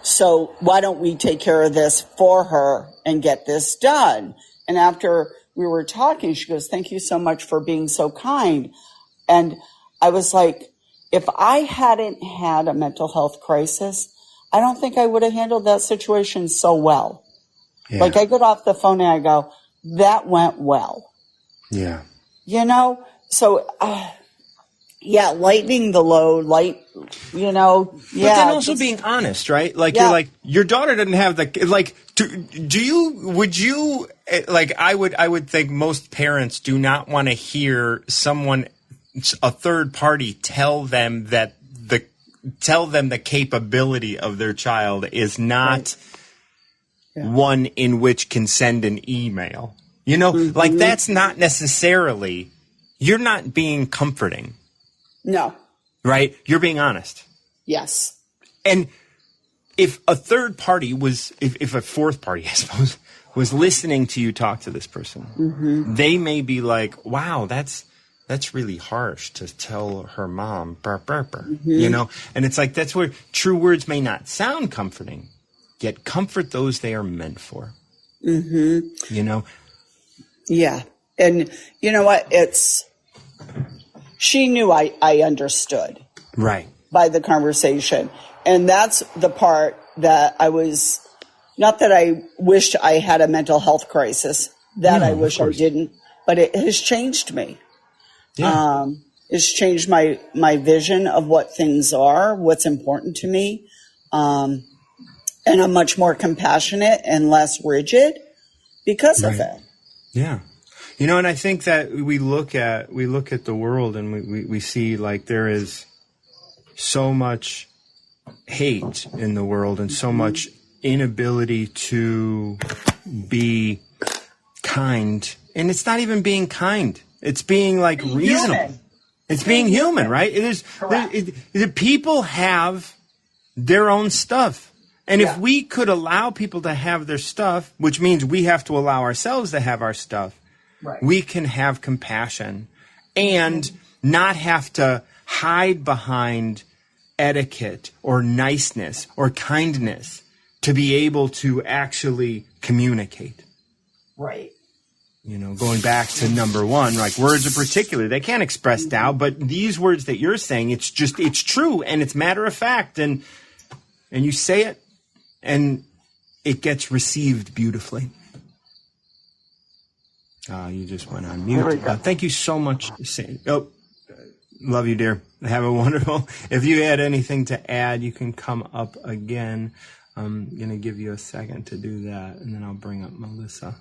So why don't we take care of this for her and get this done? And after we were talking, she goes, thank you so much for being so kind. And I was like, if I hadn't had a mental health crisis, I don't think I would have handled that situation so well. Yeah. Like I get off the phone and I go, that went well. Yeah. So, lightening the load, But then also being honest, right? Like, you're like, your daughter doesn't have I would think most parents do not want to hear a third party tell them the capability of their child is not one in which can send an email. That's not necessarily, you're not being comforting. No. Right? You're being honest. Yes. And if a third party if a fourth party, I suppose, was listening to you talk to this person, they may be like, wow, that's really harsh to tell her mom, and it's like, that's where true words may not sound comforting, yet comfort those they are meant for. Yeah. And you know what? She knew I understood. Right. by the conversation. And that's the part that I was, not that I wished I had a mental health crisis, that I wish I didn't, but it has changed me. Yeah. It's changed my vision of what things are, what's important to me. And I'm much more compassionate and less rigid because of it. Yeah. You know, and I think that we look at the world and we see like there is so much hate in the world and so much inability to be kind. And it's not even being kind. It's being like reasonable. Human. It's being human, right? It is. The people have their own stuff. And if we could allow people to have their stuff, which means we have to allow ourselves to have our stuff, we can have compassion and not have to hide behind etiquette or niceness or kindness to be able to actually communicate. Right. You know, going back to number one, like words are particular. They can't express doubt, but these words that you're saying, it's true and it's matter of fact. And you say it and it gets received beautifully. You just went on mute. Thank you so much. Love you, dear. Have a wonderful. If you had anything to add, you can come up again. I'm going to give you a second to do that, and then I'll bring up Melissa.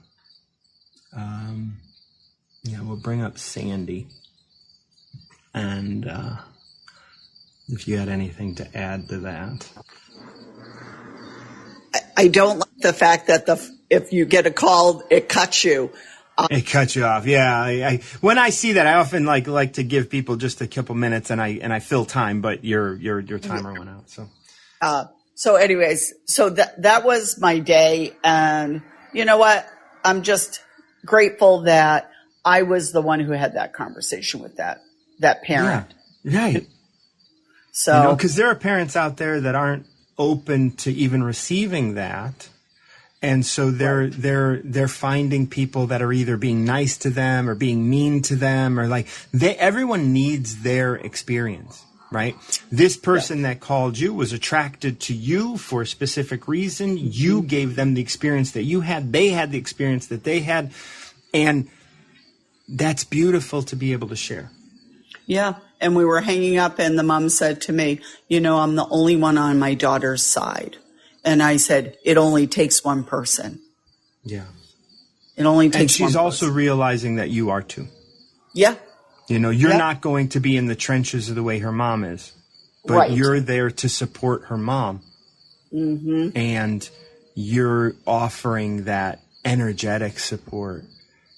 We'll bring up Sandy. And if you had anything to add to that. I don't like the fact that if you get a call, it cuts you. It cuts you off. Yeah. When I see that, I often like to give people just a couple minutes and I fill time, but your timer went out. So anyways, that was my day. And you know what? I'm just grateful that I was the one who had that conversation with that parent. Yeah, right. So, because there are parents out there that aren't open to even receiving that. And so they're finding people that are either being nice to them or being mean to them, or everyone needs their experience, right? This person that called you was attracted to you for a specific reason. You gave them the experience that you had. They had the experience that they had. And that's beautiful to be able to share. Yeah. And we were hanging up and the mom said to me, I'm the only one on my daughter's side. And I said, it only takes one person. Yeah. It only takes one person. And she's also realizing that you are too. Yeah. You're not going to be in the trenches of the way her mom is, but you're there to support her mom. Mm-hmm. And you're offering that energetic support,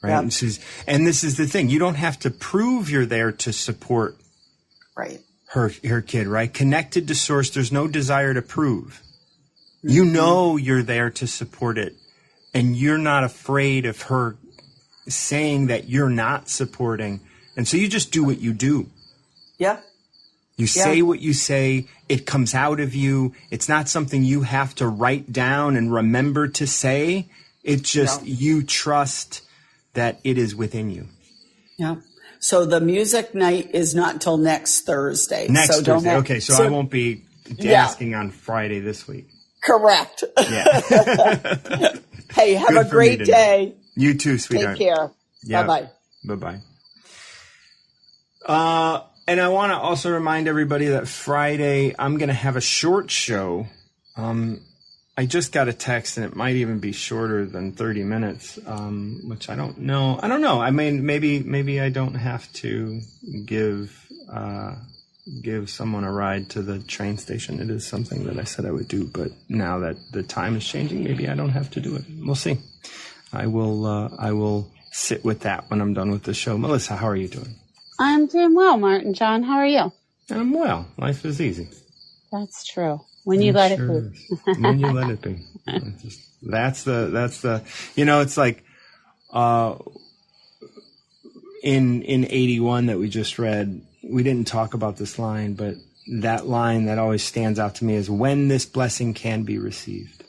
right? Yep. And this is the thing. You don't have to prove you're there to support her kid, right? Connected to source, there's no desire to prove. You know you're there to support it, and you're not afraid of her saying that you're not supporting. And so you just do what you do. Yeah. You say what you say. It comes out of you. It's not something you have to write down and remember to say. It's just you trust that it is within you. Yeah. So the music night is not until next Thursday. Next Thursday. Okay, so I won't be asking on Friday this week. Correct. Yeah. Hey, have a great day. You too, sweetheart. Take care. Yeah. Bye-bye. Bye-bye. And I want to also remind everybody that Friday I'm going to have a short show. I just got a text, and it might even be shorter than 30 minutes, which I don't know. I don't know. I mean, maybe I don't have to give someone a ride to the train station. It is something that I said I would do, but now that the time is changing, maybe I don't have to do it. We'll see. I will sit with that when I'm done with the show. Melissa, how are you doing? I'm doing well, Martin. John, how are you? I'm well. Life is easy. That's true. When you let it be. When you let it be. That's the, it's like, in 81 that we just read, we didn't talk about this line, but that line that always stands out to me is when this blessing can be received.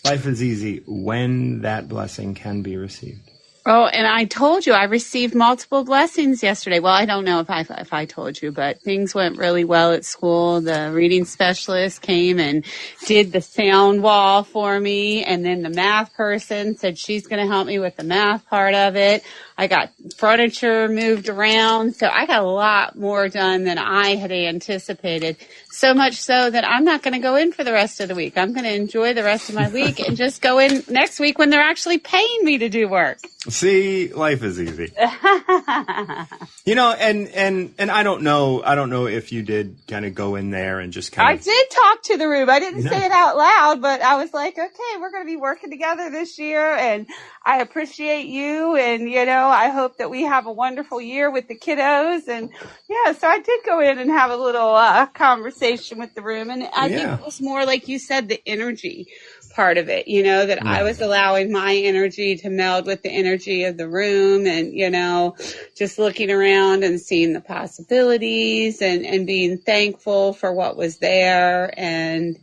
Life is easy when that blessing can be received. Oh, and I told you I received multiple blessings yesterday. Well, I don't know if I told you, but things went really well at school. The reading specialist came and did the sound wall for me, and then the math person said she's going to help me with the math part of it. I got furniture moved around, so I got a lot more done than I had anticipated. So much so that I'm not going to go in for the rest of the week. I'm going to enjoy the rest of my week and just go in next week when they're actually paying me to do work. See, life is easy. You know, and I don't know if you did kind of go in there and just kind of. I did talk to the room. I didn't say it out loud, but I was like, okay, we're going to be working together this year, and I appreciate you, and, you know, I hope that we have a wonderful year with the kiddos. And yeah, so I did go in and have a little conversation with the room, and I think it was more like you said, the energy part of it, you know, that I was allowing my energy to meld with the energy of the room, and, you know, just looking around and seeing the possibilities and being thankful for what was there. And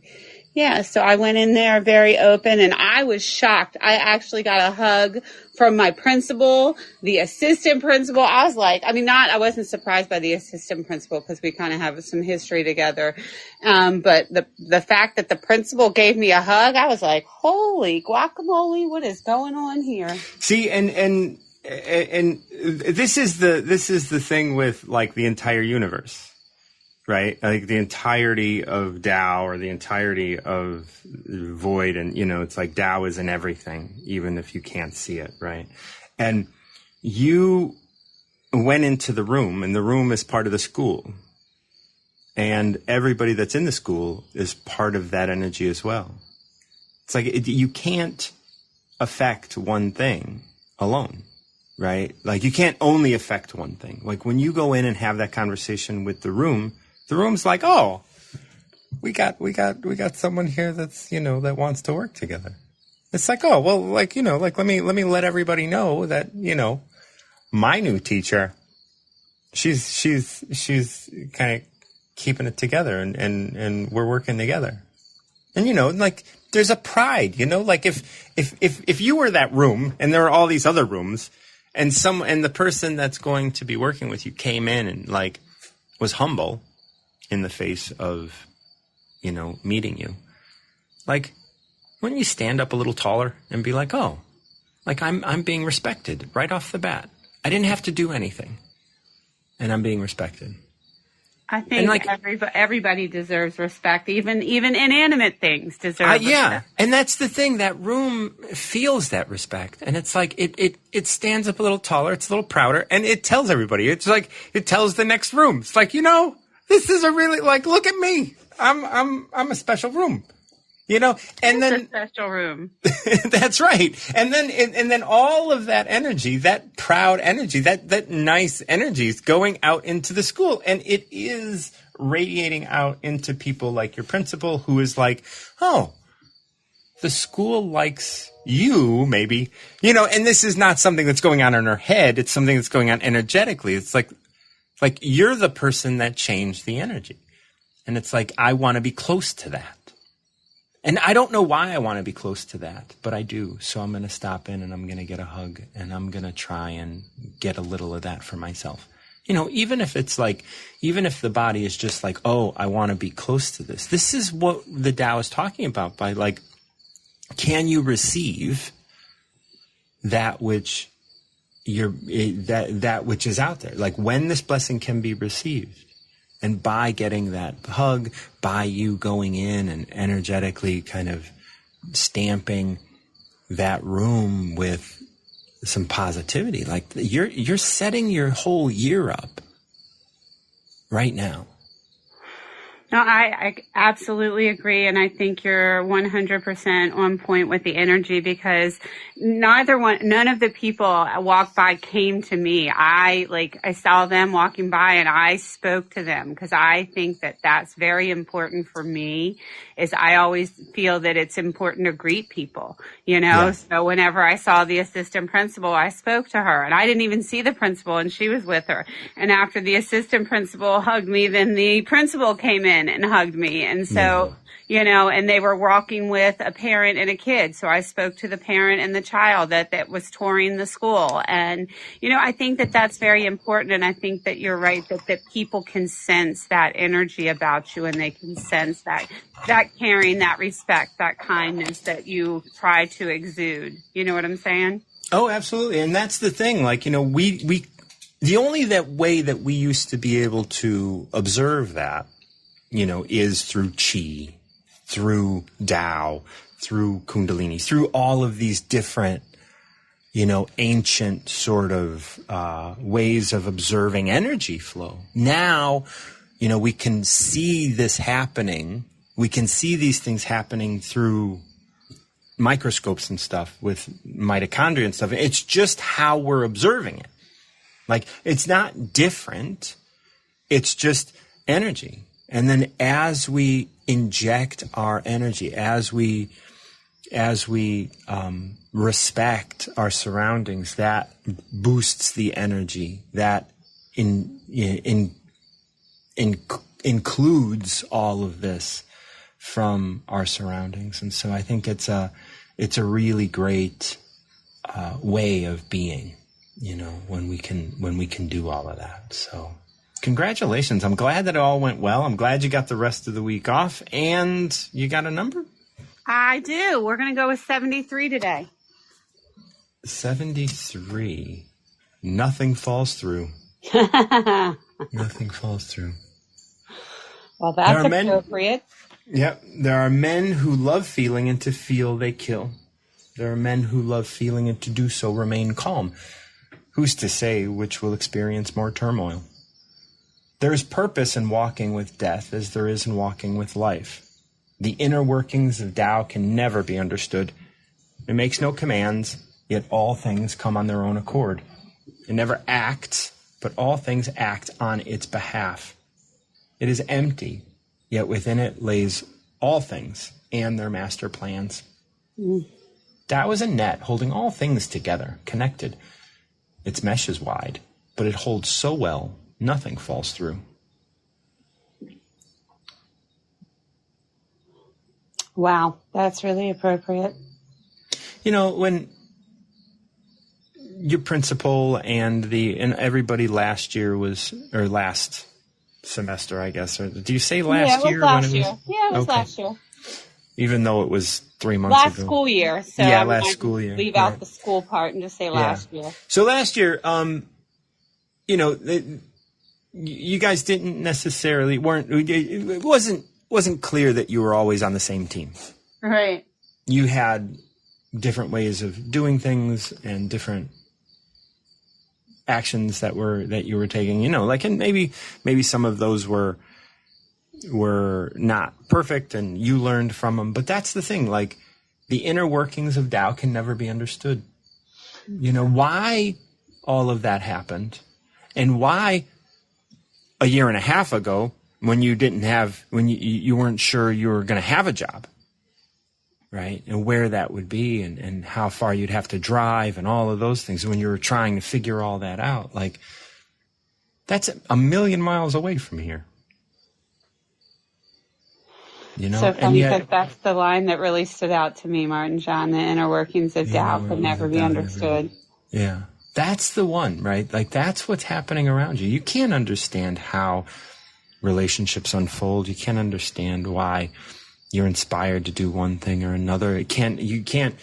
yeah, so I went in there very open, and I was shocked. I actually got a hug from my principal, the assistant principal. I was like, I wasn't surprised by the assistant principal because we kind of have some history together. But the fact that the principal gave me a hug, I was like, holy guacamole, what is going on here? See, and this is the thing with like the entire universe. Right? Like the entirety of Tao, or the entirety of void. And, you know, it's like Tao is in everything, even if you can't see it. Right? And you went into the room, and the room is part of the school. And everybody that's in the school is part of that energy as well. It's like you can't affect one thing alone. Right? Like you can't only affect one thing. Like when you go in and have that conversation with the room's like, oh, we got someone here that's, you know, that wants to work together. It's like, oh, well, like, you know, like, let me let everybody know that, you know, my new teacher, she's kind of keeping it together, and we're working together. And, you know, like there's a pride, you know, like if you were that room and there are all these other rooms, and the person that's going to be working with you came in and like was humble in the face of, you know, meeting you. Like, wouldn't you stand up a little taller and be like, oh, like I'm being respected right off the bat. I didn't have to do anything, and I'm being respected. I think like, everybody deserves respect. Even inanimate things deserve respect. Yeah, and that's the thing. That room feels that respect, and it's like it stands up a little taller. It's a little prouder, and it tells everybody. It's like it tells the next room. It's like, you know, this is a really, like, look at me. I'm a special room. You know, and then a special room. That's right. And then all of that energy, that proud energy, that nice energy is going out into the school, and it is radiating out into people like your principal, who is like, oh, the school likes you, maybe, you know. And this is not something that's going on in her head. It's something that's going on energetically. It's like you're the person that changed the energy, and it's like, I want to be close to that. And I don't know why I want to be close to that, but I do. So I'm going to stop in, and I'm going to get a hug, and I'm going to try and get a little of that for myself. You know, even if the body is just like, oh, I want to be close to this. This is what the Tao is talking about by, like, can you receive that which that which is out there? Like, when this blessing can be received. And by getting that hug, by you going in and energetically kind of stamping that room with some positivity, like you're setting your whole year up right now. No, I absolutely agree. And I think you're 100% on point with the energy, because none of the people I walked by came to me. I saw them walking by, and I spoke to them, because I think that that's very important for me. Is I always feel that it's important to greet people, you know? Yeah. So whenever I saw the assistant principal, I spoke to her, and I didn't even see the principal, and she was with her. And after the assistant principal hugged me, then the principal came in. in and hugged me. And so, and they were walking with a parent and a kid. So I spoke to the parent and the child that was touring the school. And, I think that that's very important. And I think that you're right, that people can sense that energy about you, and they can sense that caring, that respect, that kindness that you try to exude. You know what I'm saying? Oh, absolutely. And that's the thing. Like, the only way that we used to be able to observe that, is through chi, through Tao, through Kundalini, through all of these different, ancient sort of ways of observing energy flow. Now, we can see this happening. We can see these things happening through microscopes and stuff with mitochondria and stuff. It's just how we're observing it. Like, it's not different. It's just energy. And then as we inject our energy, as we respect our surroundings, that boosts the energy. That includes all of this from our surroundings. And so I think it's a really great way of being, when we can do all of that. So congratulations. I'm glad that it all went well. I'm glad you got the rest of the week off, and you got a number? I do. We're going to go with 73 today. 73. Nothing falls through. Nothing falls through. Well, that's appropriate. Yep. There are men who love feeling, and to feel they kill. There are men who love feeling, and to do so remain calm. Who's to say which will experience more turmoil? There is purpose in walking with death as there is in walking with life. The inner workings of Tao can never be understood. It makes no commands, yet all things come on their own accord. It never acts, but all things act on its behalf. It is empty, yet within it lays all things and their master plans. Tao is a net holding all things together, connected. Its mesh is wide, but it holds so well, nothing falls through. Wow, that's really appropriate. When your principal and everybody last semester, I guess, or do you say last year? Last year. Yeah, it was last year. Even though it was 3 months ago. Last school year. So last school year. Leave out the school part and just say last year. So last year, you guys didn't necessarily it wasn't clear that you were always on the same team. Right. You had different ways of doing things and different actions that you were taking, and maybe some of those were not perfect and you learned from them. But that's the thing, like, the inner workings of Tao can never be understood. Why all of that happened, and why a year and a half ago, when you weren't sure you were going to have a job, right? And where that would be, and how far you'd have to drive, and all of those things. When you were trying to figure all that out, like, that's a million miles away from here. So funny, because that's the line that really stood out to me, Martin John. The inner workings of Tao could never be understood. Yeah. That's the one, right? Like, that's what's happening around you. You can't understand how relationships unfold. You can't understand why you're inspired to do one thing or another. You can't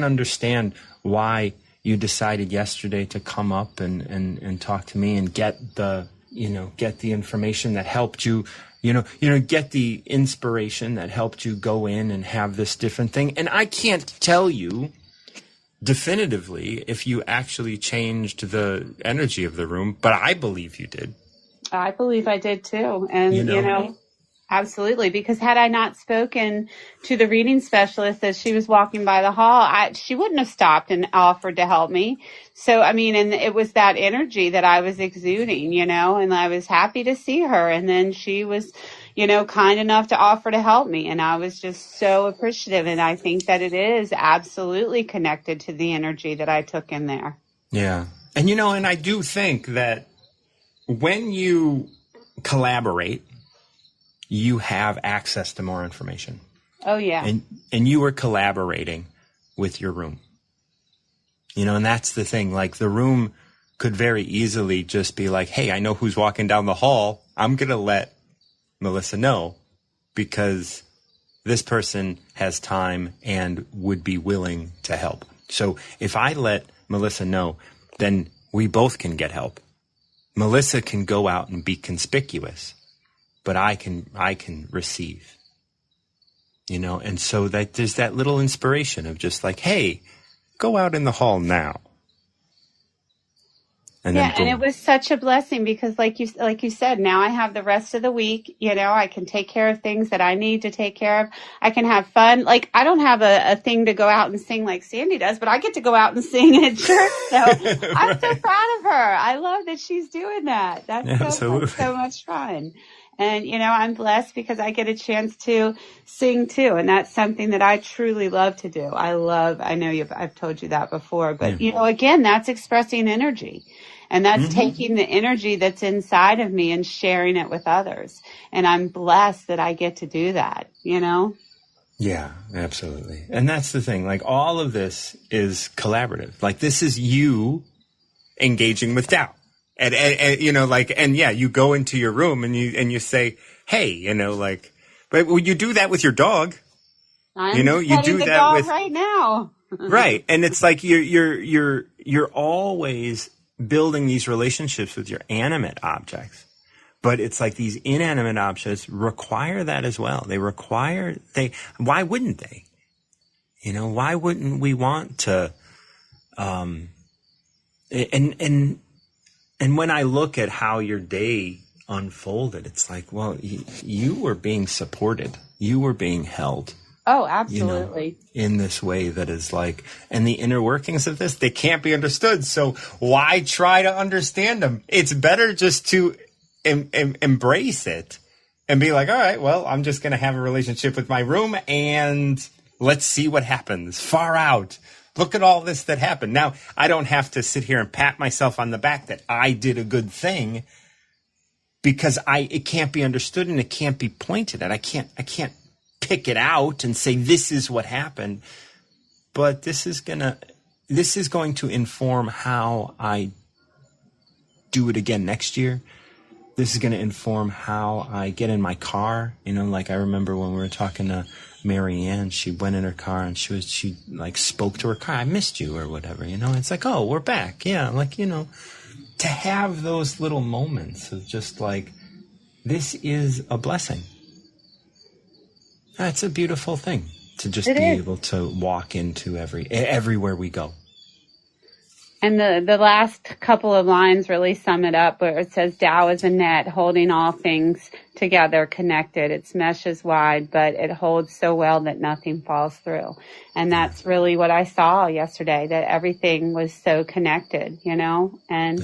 understand why you decided yesterday to come up and talk to me and get the information that helped you, get the inspiration that helped you go in and have this different thing. And I can't tell you definitively if you actually changed the energy of the room, but I believe you did. I believe I did too. And, absolutely. Because had I not spoken to the reading specialist as she was walking by the hall, she wouldn't have stopped and offered to help me. So, and it was that energy that I was exuding, and I was happy to see her. And then she was, kind enough to offer to help me. And I was just so appreciative. And I think that it is absolutely connected to the energy that I took in there. Yeah. And, and I do think that when you collaborate, you have access to more information. Oh, yeah. And you were collaborating with your room. You know, and that's the thing. Like, the room could very easily just be like, hey, I know who's walking down the hall. I'm going to let Melissa know because this person has time and would be willing to help. So if I let Melissa know, then we both can get help. Melissa can go out and be conspicuous, but I can receive. You know, and so that there's that little inspiration of just like, hey, go out in the hall now. And yeah, and it was such a blessing because like you said, now I have the rest of the week, you know, I can take care of things that I need to take care of. I can have fun. Like, I don't have a thing to go out and sing like Sandy does, but I get to go out and sing at church. So I'm so proud of her. I love that she's doing that. That's so much fun. And, you know, I'm blessed because I get a chance to sing too. And that's something that I truly love to do. I know I've told you that before, but you know, again, that's expressing energy. And that's taking the energy that's inside of me and sharing it with others. And I'm blessed that I get to do that, you know? Yeah, absolutely. And that's the thing. Like, all of this is collaborative. Like, this is you engaging with doubt. And you know, like, and yeah, you go into your room and you say, hey, you know, like, but well, you do that with your dog. You do that dog with right now. Right. And it's like you're always building these relationships with your animate objects. But it's like these inanimate objects require that as well. Why wouldn't they? You know, why wouldn't we want to, and when I look at how your day unfolded, it's like, well, you were being supported. You were being held. Oh, absolutely. You know, in this way that is like, and the inner workings of this, they can't be understood. So why try to understand them? It's better just to embrace it and be like, all right, well, I'm just going to have a relationship with my room and let's see what happens. Far out. Look at all this that happened. Now, I don't have to sit here and pat myself on the back that I did a good thing because it can't be understood and it can't be pointed at. I can't pick it out and say, this is what happened. But this is going to inform how I do it again next year. This is going to inform how I get in my car. You know, like I remember when we were talking to Mary Ann, she went in her car and she like spoke to her car. I missed you or whatever, you know. It's like, oh, we're back. Yeah. Like, you know, to have those little moments of just like, this is a blessing. That's a beautiful thing to just be able to walk into everywhere we go. And the last couple of lines really sum it up, where it says, Tao is a net holding all things together, connected. Its mesh is wide, but it holds so well that nothing falls through. And that's really what I saw yesterday, that everything was so connected, you know, and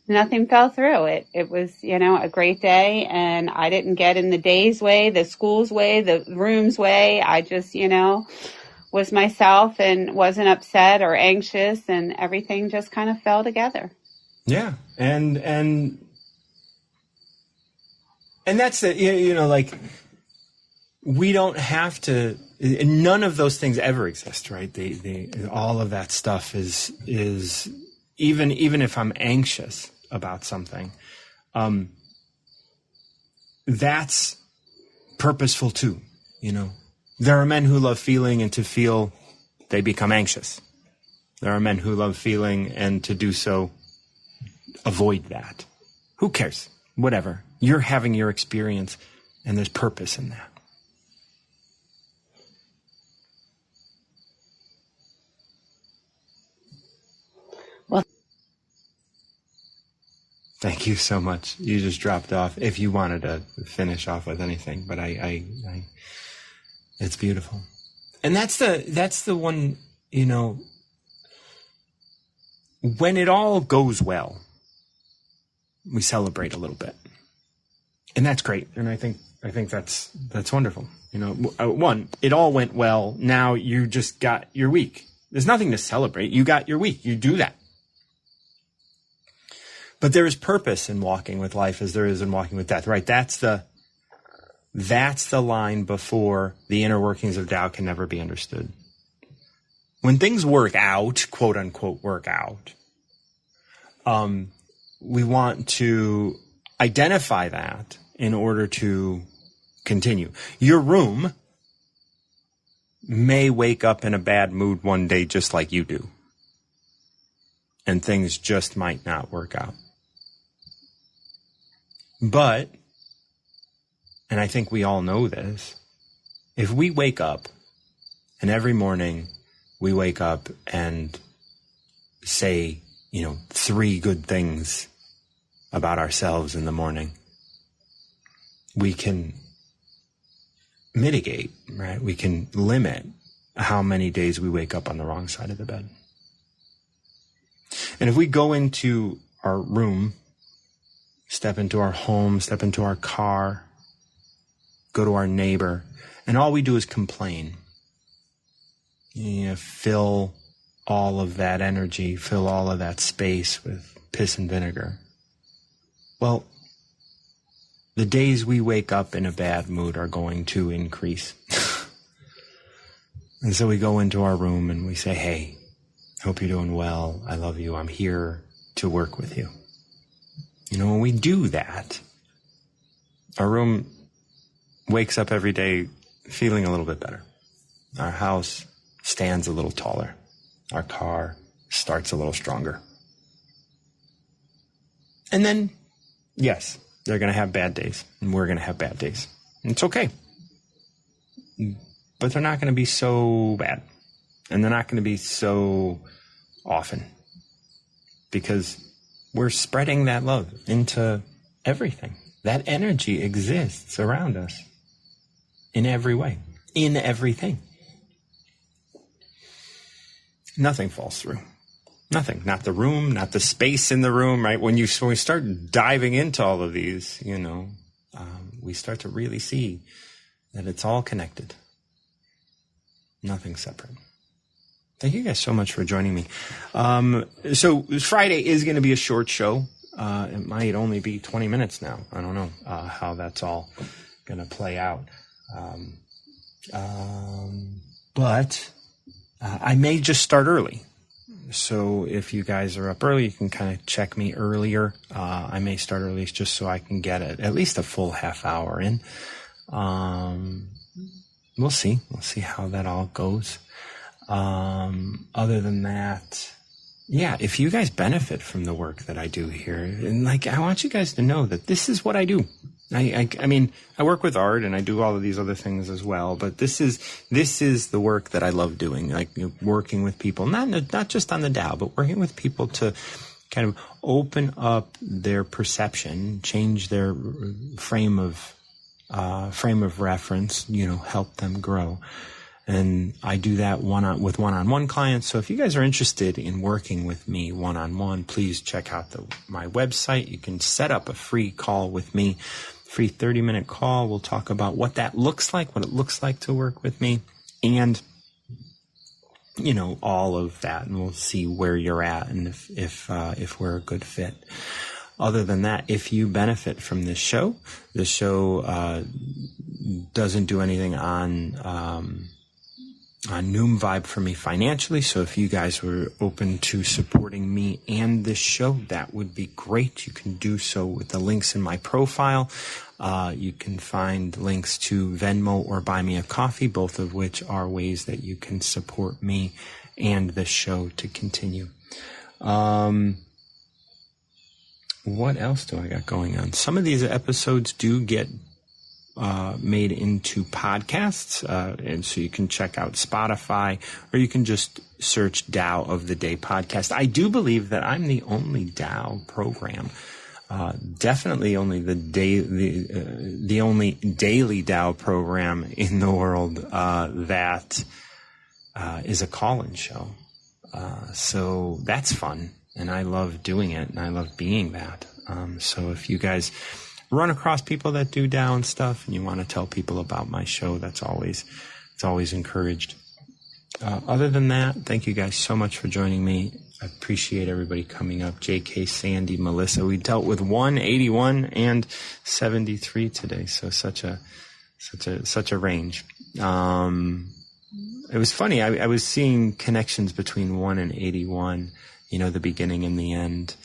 nothing fell through. It was, you know, a great day, and I didn't get in the day's way, the school's way, the room's way. I just, you know, was myself and wasn't upset or anxious, and everything just kind of fell together. Yeah. And that's it, you know, like, we don't have to, none of those things ever exist, right? All of that stuff is even if I'm anxious about something, that's purposeful too, you know. There are men who love feeling, and to feel, they become anxious. There are men who love feeling, and to do so, avoid that. Who cares? Whatever. You're having your experience, and there's purpose in that. Well, thank you so much. You just dropped off. If you wanted to finish off with anything, but it's beautiful. And that's the one, you know, when it all goes well, we celebrate a little bit. And that's great. And I think that's wonderful. You know, one, it all went well. Now you just got your week. There's nothing to celebrate. You got your week. You do that. But there is purpose in walking with life as there is in walking with death, right? That's That's the line before the inner workings of Tao can never be understood. When things work out, quote unquote, work out, we want to identify that in order to continue. Your room may wake up in a bad mood one day just like you do. And things just might not work out. But, and I think we all know this, if we wake up and every morning we wake up and say, 3 good things about ourselves in the morning, we can mitigate, right? We can limit how many days we wake up on the wrong side of the bed. And if we go into our room, step into our home, step into our car, go to our neighbor, and all we do is complain, fill all of that energy, fill all of that space with piss and vinegar. Well, the days we wake up in a bad mood are going to increase. And so we go into our room and we say, hey, hope you're doing well. I love you. I'm here to work with you. When we do that, our room wakes up every day feeling a little bit better. Our house stands a little taller. Our car starts a little stronger. And then, yes, they're going to have bad days, and we're going to have bad days. And it's okay. But they're not going to be so bad. And they're not going to be so often. Because we're spreading that love into everything. That energy exists around us in every way, in everything. Nothing falls through. Nothing. Not the room, not the space in the room, right? When we start diving into all of these, we start to really see that it's all connected. Nothing separate. Thank you guys so much for joining me. So Friday is going to be a short show. It might only be 20 minutes now. I don't know how that's all going to play out. But I may just start early. So if you guys are up early, you can kind of check me earlier. I may start early just so I can get at least a full half hour in. We'll see. We'll see how that all goes. Other than that, yeah, if you guys benefit from the work that I do here, and I want you guys to know that this is what I do. I mean, I work with art and I do all of these other things as well, but this is the work that I love doing, working with people, not just on the Tao, but working with people to kind of open up their perception, change their frame of reference, help them grow. And I do that with one-on-one clients. So if you guys are interested in working with me one-on-one, please check out my website. You can set up a free call with me, free 30-minute call. We'll talk about what that looks like, what it looks like to work with me, and all of that. And we'll see where you're at and if we're a good fit. Other than that, if you benefit from this show doesn't do anything on Noom Vibe for me financially. So if you guys were open to supporting me and this show, that would be great. You can do so with the links in my profile. You can find links to Venmo or Buy Me a Coffee, both of which are ways that you can support me and the show to continue. What else do I got going on? Some of these episodes do get made into podcasts, and so you can check out Spotify, or you can just search Tao of the Day podcast. I do believe that I'm the only Tao program, definitely only the only daily Tao program in the world that is a call-in show. So that's fun, and I love doing it, and I love being that. So if you guys run across people that do Tao and stuff, and you want to tell people about my show, it's always encouraged. Other than that, thank you guys so much for joining me. I appreciate everybody coming up. JK, Sandy, Melissa. We dealt with 181 and 73 today, so such a such a range. It was funny. I was seeing connections between 1 and 81, the beginning and the end,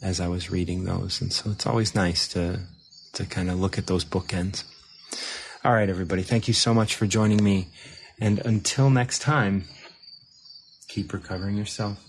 as I was reading those. And so it's always nice to kind of look at those bookends. All right, everybody. Thank you so much for joining me. And until next time, keep recovering yourself.